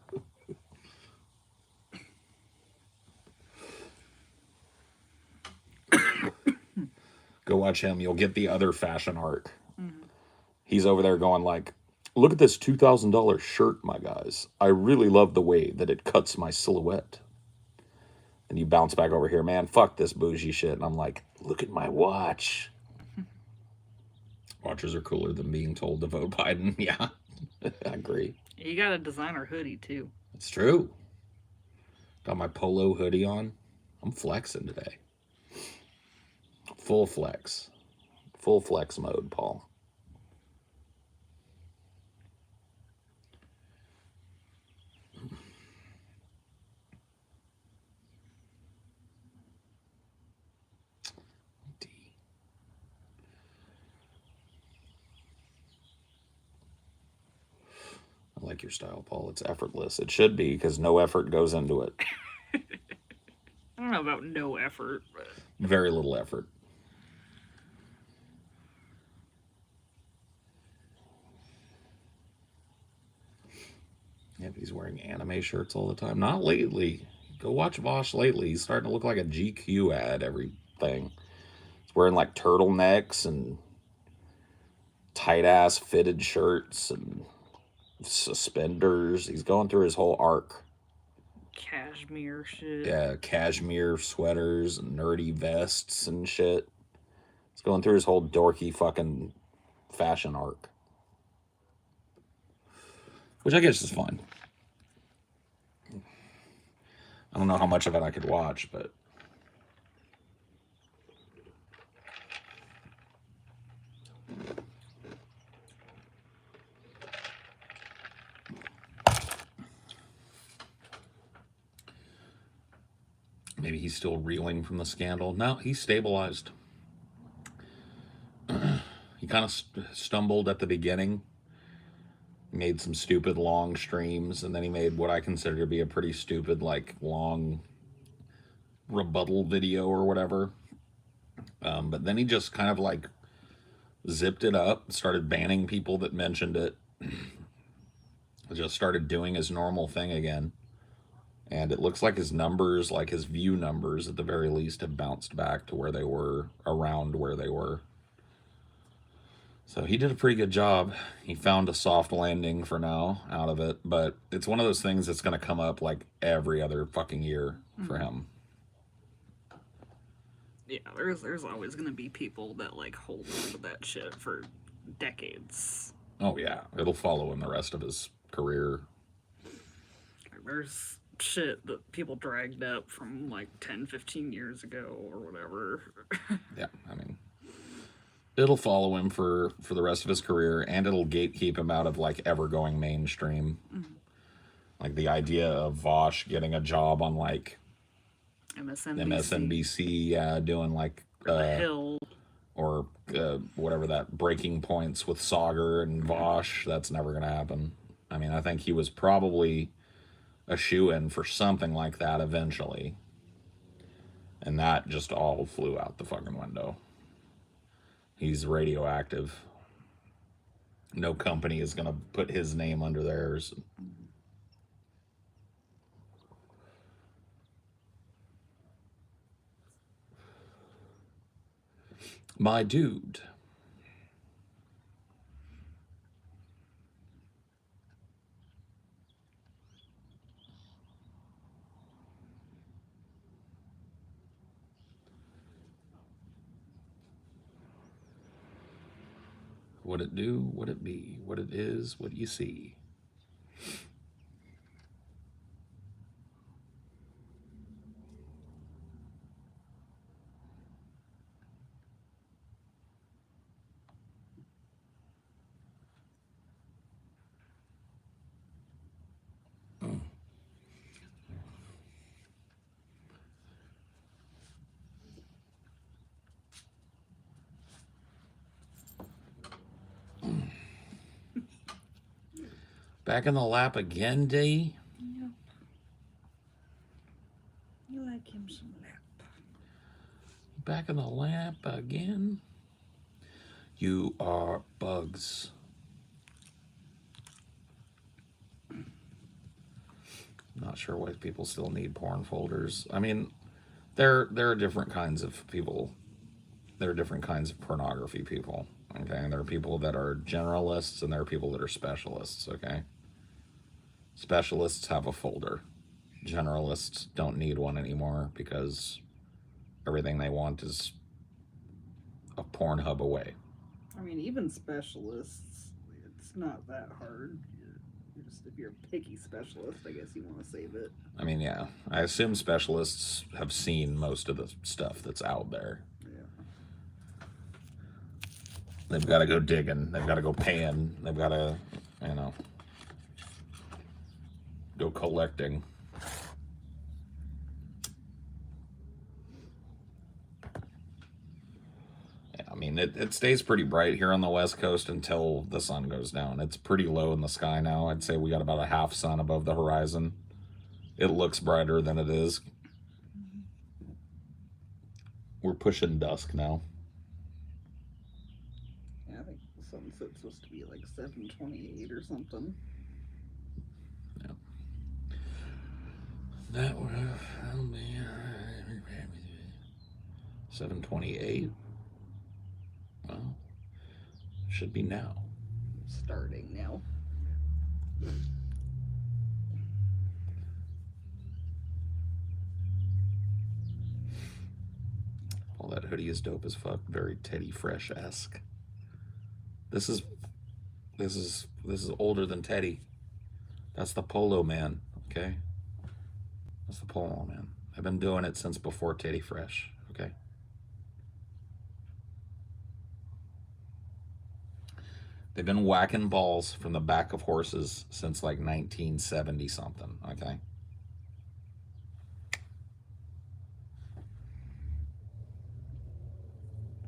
[SPEAKER 1] Go watch him. You'll get the other fashion arc. Mm-hmm. He's over there going like, look at this $2,000 shirt, my guys. I really love the way that it cuts my silhouette. And you bounce back over here, man, fuck this bougie shit. And I'm like, look at my watch. Watches are cooler than being told to vote Biden. Yeah, I agree.
[SPEAKER 2] You got a designer hoodie, too.
[SPEAKER 1] It's true. Got my polo hoodie on. I'm flexing today. Full flex. Full flex mode, Paul. I like your style, Paul. It's effortless. It should be, because no effort goes into it.
[SPEAKER 2] I don't know about no effort, but...
[SPEAKER 1] Very little effort. Yeah, but he's wearing anime shirts all the time. Not lately. Go watch Vosh lately. He's starting to look like a GQ ad, everything. He's wearing like turtlenecks and tight-ass fitted shirts and suspenders. He's going through his whole arc.
[SPEAKER 2] Cashmere shit.
[SPEAKER 1] Yeah, cashmere sweaters and nerdy vests and shit. He's going through his whole dorky fucking fashion arc. Which I guess is fine. I don't know how much of it I could watch, but... Maybe he's still reeling from the scandal. No, he's stabilized. He kind of stumbled at the beginning. Made some stupid long streams, and then he made what I consider to be a pretty stupid, like, long rebuttal video or whatever. But then he just kind of, like, zipped it up, started banning people that mentioned it. Just started doing his normal thing again. And it looks like his numbers, like his view numbers at the very least, have bounced back to where they were, around where they were. So he did a pretty good job. He found a soft landing for now out of it. But it's one of those things that's going to come up like every other fucking year for him.
[SPEAKER 2] Yeah, there's always going to be people that like hold on to that shit for decades.
[SPEAKER 1] Oh, yeah. It'll follow him the rest of his career.
[SPEAKER 2] There's shit that people dragged up from like 10, 15 years ago or whatever.
[SPEAKER 1] Yeah, I mean, it'll follow him for the rest of his career, and it'll gatekeep him out of like ever going mainstream. Mm-hmm. Like the idea of Vosh getting a job on like MSNBC, doing like
[SPEAKER 2] The Hill
[SPEAKER 1] or whatever that Breaking Points with Sauger and Vosh. That's never gonna happen. I mean, I think he was probably a shoe-in for something like that eventually. And that just all flew out the fucking window. He's radioactive. No company is going to put his name under theirs. My dude. What it do, what it be, what it is, what you see. Back in the lap again, D?
[SPEAKER 2] Yep. You like him some lap.
[SPEAKER 1] Back in the lap again? You are bugs. Not sure why people still need porn folders. I mean, there are different kinds of people. There are different kinds of pornography people. Okay, and there are people that are generalists, and there are people that are specialists. Okay, specialists have a folder. Generalists don't need one anymore because everything they want is a Pornhub away.
[SPEAKER 2] I mean, even specialists, it's not that hard. Just if you're a picky specialist, I guess you want to save it.
[SPEAKER 1] I mean, yeah, I assume specialists have seen most of the stuff that's out there.
[SPEAKER 2] Yeah.
[SPEAKER 1] They've got to go digging. They've got to go paying. They've got to, go collecting. Yeah, I mean, it stays pretty bright here on the West Coast until the sun goes down. It's pretty low in the sky now. I'd say we got about a half sun above the horizon. It looks brighter than it is. We're pushing dusk now.
[SPEAKER 2] Yeah, I think the sunset's supposed to be like 7:28 or something.
[SPEAKER 1] Yeah. That would be 7:28. Well, should be now.
[SPEAKER 2] Starting now.
[SPEAKER 1] All that hoodie is dope as fuck. Very Teddy Fresh-esque. This is older than Teddy. That's the Polo Man. Okay, that's the Polo Man. I've been doing it since before Teddy Fresh. Okay. They've been whacking balls from the back of horses since like 1970 something. Okay.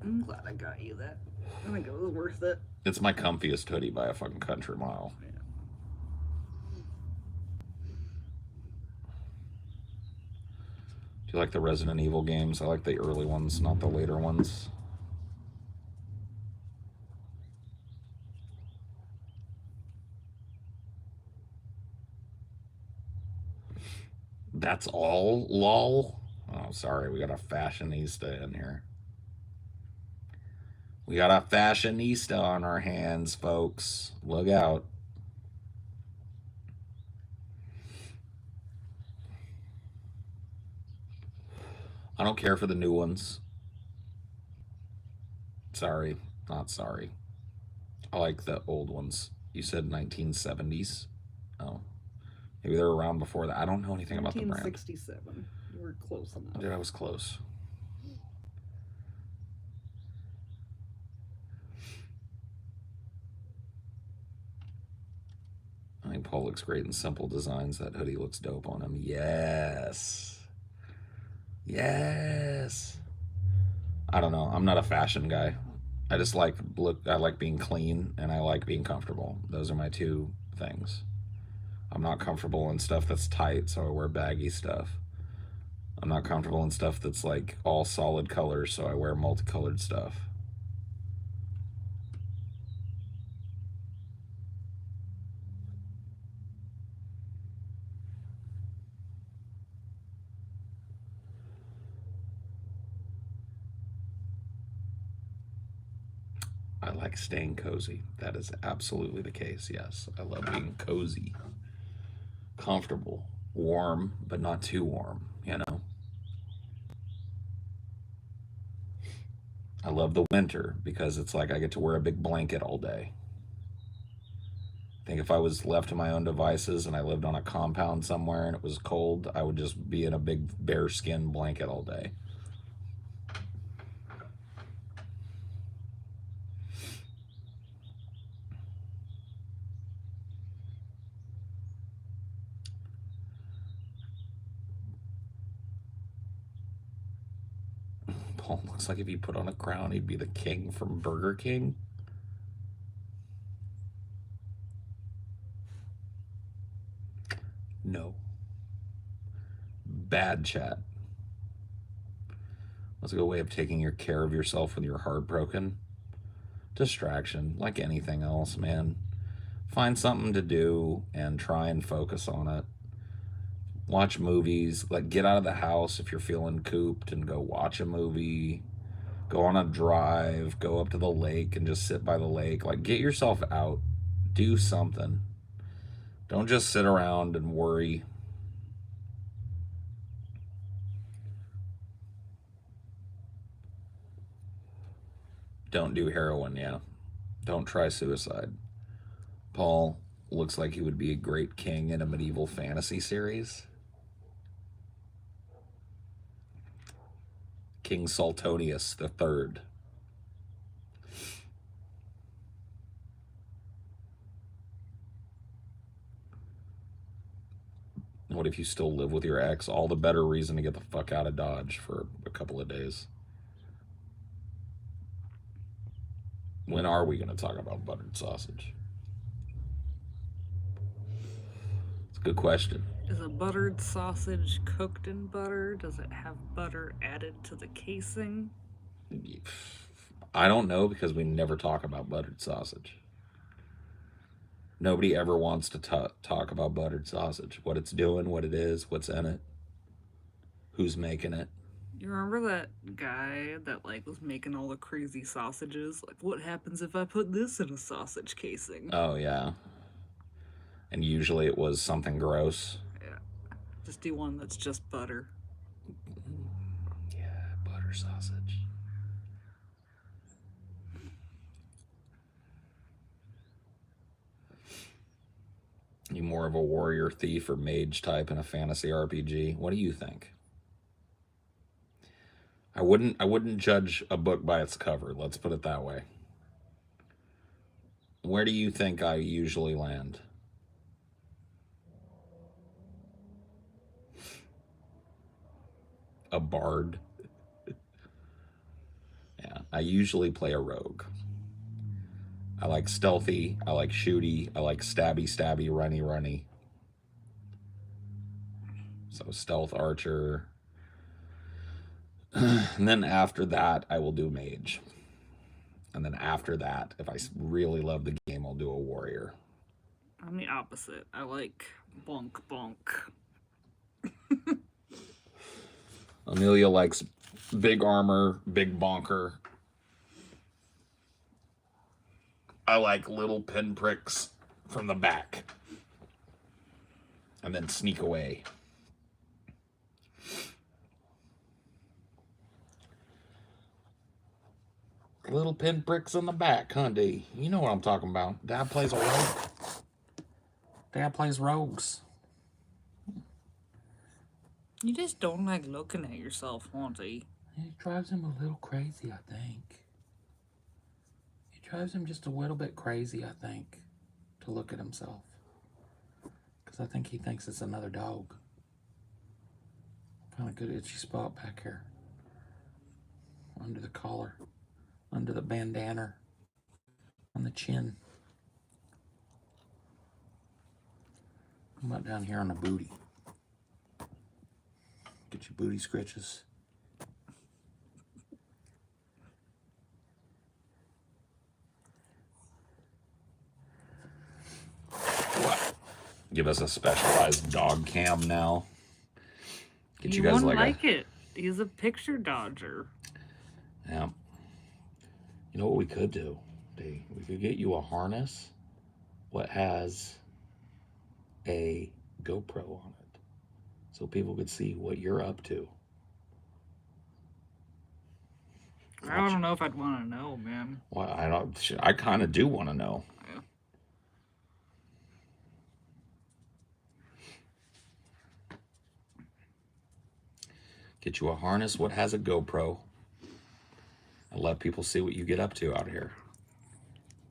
[SPEAKER 2] I'm glad I got you that. I think it was worth it.
[SPEAKER 1] It's my comfiest hoodie by a fucking country mile.
[SPEAKER 2] Yeah.
[SPEAKER 1] Do you like the Resident Evil games? I like the early ones, not the later ones. That's all, lol. Oh, sorry, we got a fashionista in here. We got a fashionista on our hands, folks. Look out. I don't care for the new ones. Sorry, not sorry. I like the old ones. You said 1970s. Oh, maybe they're around before that. I don't know anything about the brand.
[SPEAKER 2] 1967. You were close enough.
[SPEAKER 1] Dude, I was close. I think Paul looks great in simple designs. That hoodie looks dope on him. Yes. Yes. I don't know. I'm not a fashion guy. I just like I like being clean and I like being comfortable. Those are my two things. I'm not comfortable in stuff that's tight, so I wear baggy stuff. I'm not comfortable in stuff that's like all solid colors, so I wear multicolored stuff. like staying cozy. That is absolutely the case, yes. I love being cozy, comfortable, warm, but not too warm, you know? I love the winter because it's like I get to wear a big blanket all day. I think if I was left to my own devices and I lived on a compound somewhere and it was cold, I would just be in a big bear skin blanket all day. Paul looks like if he put on a crown, he'd be the king from Burger King. No. Bad chat. What's a good way of taking care of yourself when you're heartbroken? Distraction, like anything else, man. Find something to do and try and focus on it. Watch movies, like get out of the house if you're feeling cooped and go watch a movie. Go on a drive, go up to the lake and just sit by the lake. Like get yourself out. Do something. Don't just sit around and worry. Don't do heroin, yeah. Don't try suicide. Paul looks like he would be a great king in a medieval fantasy series. King Suetonius III. What if you still live with your ex? All the better reason to get the fuck out of Dodge for a couple of days. When are we going to talk about buttered sausage? It's a good question.
[SPEAKER 2] Is a buttered sausage cooked in butter? Does it have butter added to the casing?
[SPEAKER 1] I don't know because we never talk about buttered sausage. Nobody ever wants to talk about buttered sausage. What it's doing, what it is, what's in it, who's making it.
[SPEAKER 2] You remember that guy that like was making all the crazy sausages? Like, what happens if I put this in a sausage casing?
[SPEAKER 1] Oh yeah. And usually it was something gross.
[SPEAKER 2] Yeah. Just do one that's just butter.
[SPEAKER 1] Yeah, butter sausage. You more of a warrior, thief, or mage type in a fantasy RPG? What do you think? I wouldn't judge a book by its cover, let's put it that way. Where do you think I usually land? A bard? Yeah, I usually play a rogue. I like stealthy, I like shooty, I like stabby, runny. So stealth archer. And then after that, I will do mage. And then after that, if I really love the game, I'll do a warrior.
[SPEAKER 2] I'm the opposite. I like bonk.
[SPEAKER 1] Amelia likes big armor, big bonker. I like little pinpricks from the back. And then sneak away. Little pinpricks in the back, huh, D? You know what I'm talking about. Dad plays a rogue. Dad plays rogues.
[SPEAKER 2] You just don't like looking at yourself, Monty.
[SPEAKER 1] It drives him a little crazy, I think. It drives him just a little bit crazy, I think, to look at himself. Because I think he thinks it's another dog. Found a good itchy spot back here. Under the collar. Under the bandana. On the chin. How about down here on the booty? Get your booty scratches. What? Give us a specialized dog cam now. Get you guys like
[SPEAKER 2] it. He's a picture dodger.
[SPEAKER 1] Yeah. You know what we could do? We could get you a harness what has a GoPro on it, so people could see what you're up to.
[SPEAKER 2] I don't know if I'd want to know, man.
[SPEAKER 1] Well, I don't. I kind of do want to know.
[SPEAKER 2] Yeah.
[SPEAKER 1] Get you a harness what has a GoPro, and let people see what you get up to out here.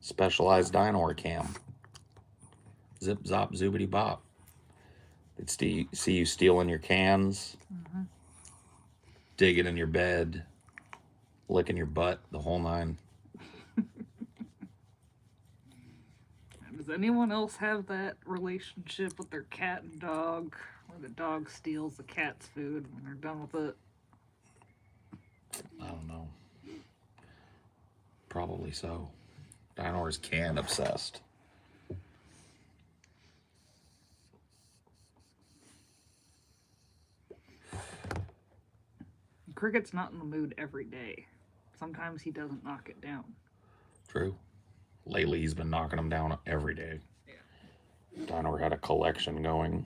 [SPEAKER 1] Specialized dino cam. Zip zop zoobity bop. They'd see you stealing your cans, digging in your bed, licking your butt, the whole nine.
[SPEAKER 2] Does anyone else have that relationship with their cat and dog, where the dog steals the cat's food when they're done with it?
[SPEAKER 1] I don't know. Probably so. Dinosaurs can obsessed.
[SPEAKER 2] Cricket's not in the mood every day. Sometimes he doesn't knock it down.
[SPEAKER 1] True. Lately, he's been knocking them down every day.
[SPEAKER 2] Yeah.
[SPEAKER 1] Dinosaur had a collection going.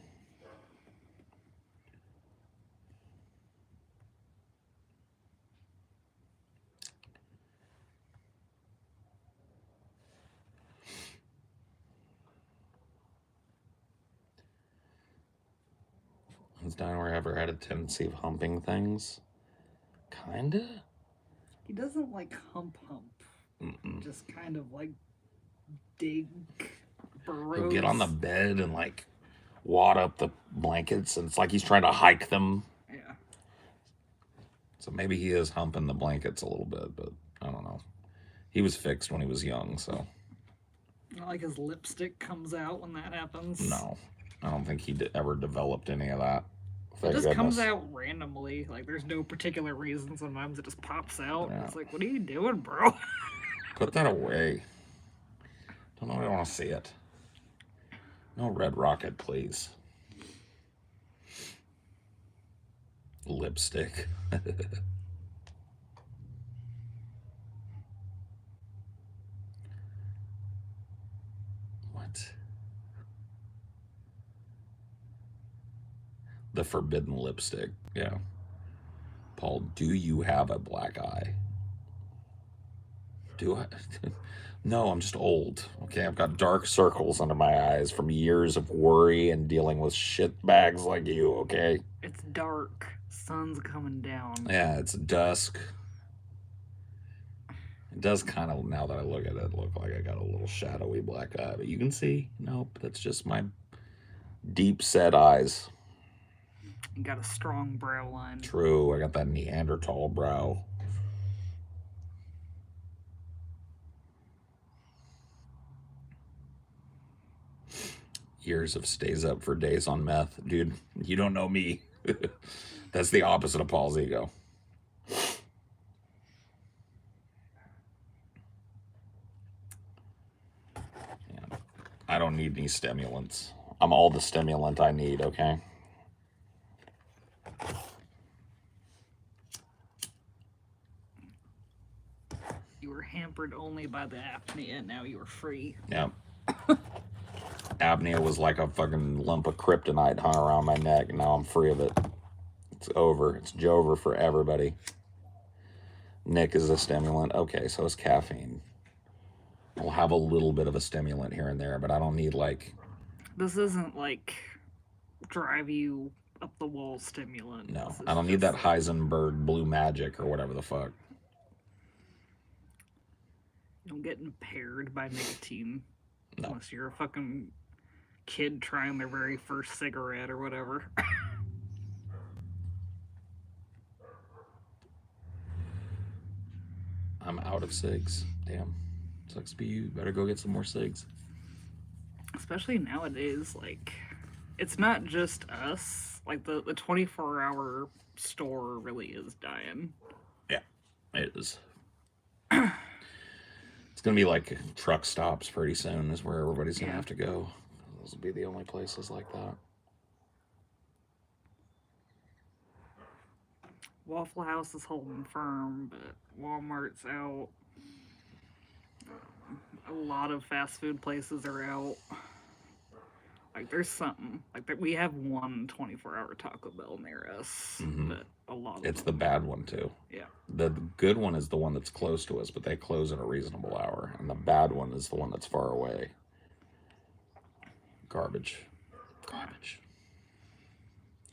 [SPEAKER 1] Has Dinosaur ever had a tendency of humping things? Kinda.
[SPEAKER 2] He doesn't like hump. Just kind of like dig, burrows.
[SPEAKER 1] He'll get on the bed and like wad up the blankets, and it's like he's trying to hike them.
[SPEAKER 2] Yeah.
[SPEAKER 1] So maybe he is humping the blankets a little bit, but I don't know. He was fixed when he was young, so.
[SPEAKER 2] Not like his lipstick comes out when that happens.
[SPEAKER 1] No, I don't think he ever developed any of that.
[SPEAKER 2] It just comes out randomly. Like, there's no particular reason. Sometimes it just pops out. Yeah. It's like, what are you doing, bro?
[SPEAKER 1] Put that away. Don't know. I want to see it. No red rocket, please. Lipstick. What? The forbidden lipstick. Yeah. Paul, do you have a black eye? Do I? No, I'm just old. Okay, I've got dark circles under my eyes from years of worry and dealing with shit bags like you, okay?
[SPEAKER 2] It's dark. Sun's coming down.
[SPEAKER 1] Yeah, it's dusk. It does kind of, now that I look at it, look like I got a little shadowy black eye. But you can see, nope, that's just my deep set eyes.
[SPEAKER 2] You got a strong brow line.
[SPEAKER 1] True, I got that Neanderthal brow. Years of stays up for days on meth. Dude, you don't know me. That's the opposite of Paul's ego. Yeah. I don't need any stimulants. I'm all the stimulant I need, okay?
[SPEAKER 2] You were hampered only by the apnea, now you are free.
[SPEAKER 1] Yep. Apnea was like a fucking lump of kryptonite hung around my neck, and now I'm free of it. It's over. It's Jover for everybody. Nick is a stimulant. Okay, so is caffeine. I'll have a little bit of a stimulant here and there, but I don't need like...
[SPEAKER 2] This isn't like drive you up the wall stimulant.
[SPEAKER 1] No, I don't need that Heisenberg blue magic or whatever the fuck.
[SPEAKER 2] Don't get impaired by nicotine.
[SPEAKER 1] No.
[SPEAKER 2] Unless you're a fucking kid trying their very first cigarette or whatever.
[SPEAKER 1] I'm out of cigs. Damn. Sucks to be you. Better go get some more cigs.
[SPEAKER 2] Especially nowadays, like, it's not just us. Like, the 24-hour store really is dying.
[SPEAKER 1] Yeah, it is. It's going to be like truck stops pretty soon is where everybody's going to have to go. Those will be the only places like that.
[SPEAKER 2] Waffle House is holding firm, but Walmart's out. A lot of fast food places are out. Like, there's something. Like, we have one 24-hour Taco Bell near us, but a lot of
[SPEAKER 1] It's the
[SPEAKER 2] them.
[SPEAKER 1] bad one too.
[SPEAKER 2] Yeah.
[SPEAKER 1] The good one is the one that's close to us, but they close at a reasonable hour. And the bad one is the one that's far away. Garbage. Garbage.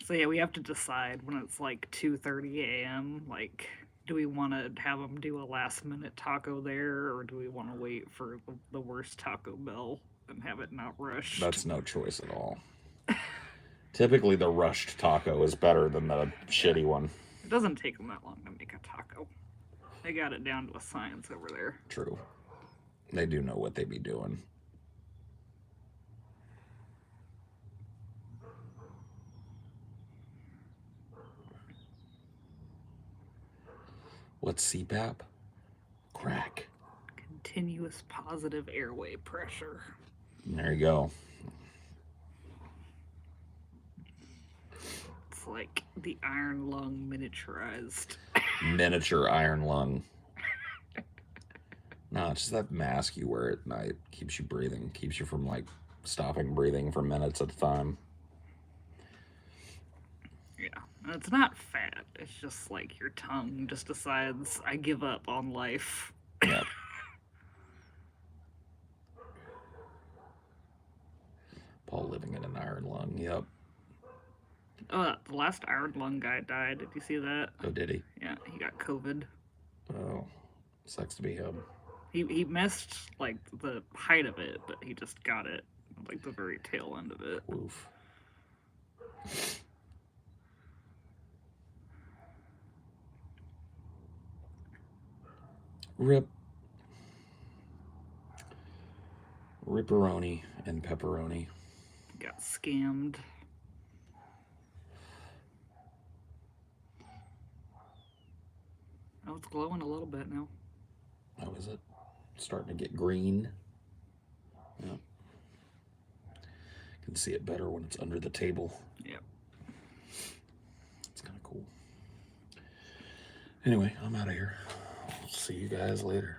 [SPEAKER 2] So, yeah, we have to decide when it's like 2:30 a.m. Like, do we want to have them do a last-minute taco there, or do we want to wait for the worst Taco Bell and have it not rushed?
[SPEAKER 1] That's no choice at all. Typically, the rushed taco is better than the shitty one.
[SPEAKER 2] It doesn't take them that long to make a taco. They got it down to a science over there.
[SPEAKER 1] True. They do know what they be doing. What's CPAP? Crack.
[SPEAKER 2] Continuous positive airway pressure.
[SPEAKER 1] There you go.
[SPEAKER 2] It's like the iron lung miniaturized.
[SPEAKER 1] Miniature iron lung. No, it's just that mask you wear at night. Keeps you breathing. Keeps you from, like, stopping breathing for minutes at a time.
[SPEAKER 2] Yeah. And it's not fat. It's just like your tongue just decides, I give up on life.
[SPEAKER 1] Yeah. Paul living in an iron lung. Yep.
[SPEAKER 2] The last iron lung guy died. Did you see that?
[SPEAKER 1] Oh, did he?
[SPEAKER 2] Yeah, he got COVID.
[SPEAKER 1] Oh, sucks to be him.
[SPEAKER 2] He missed, like, the height of it, but he just got it, like, the very tail end of it.
[SPEAKER 1] Oof. Rip. Ripperoni and pepperoni.
[SPEAKER 2] Got scammed. Oh, it's glowing a little bit now.
[SPEAKER 1] How is it? Starting to get green. Yeah. Can see it better when it's under the table.
[SPEAKER 2] Yep.
[SPEAKER 1] It's kind of cool. Anyway, I'm out of here. See you guys later.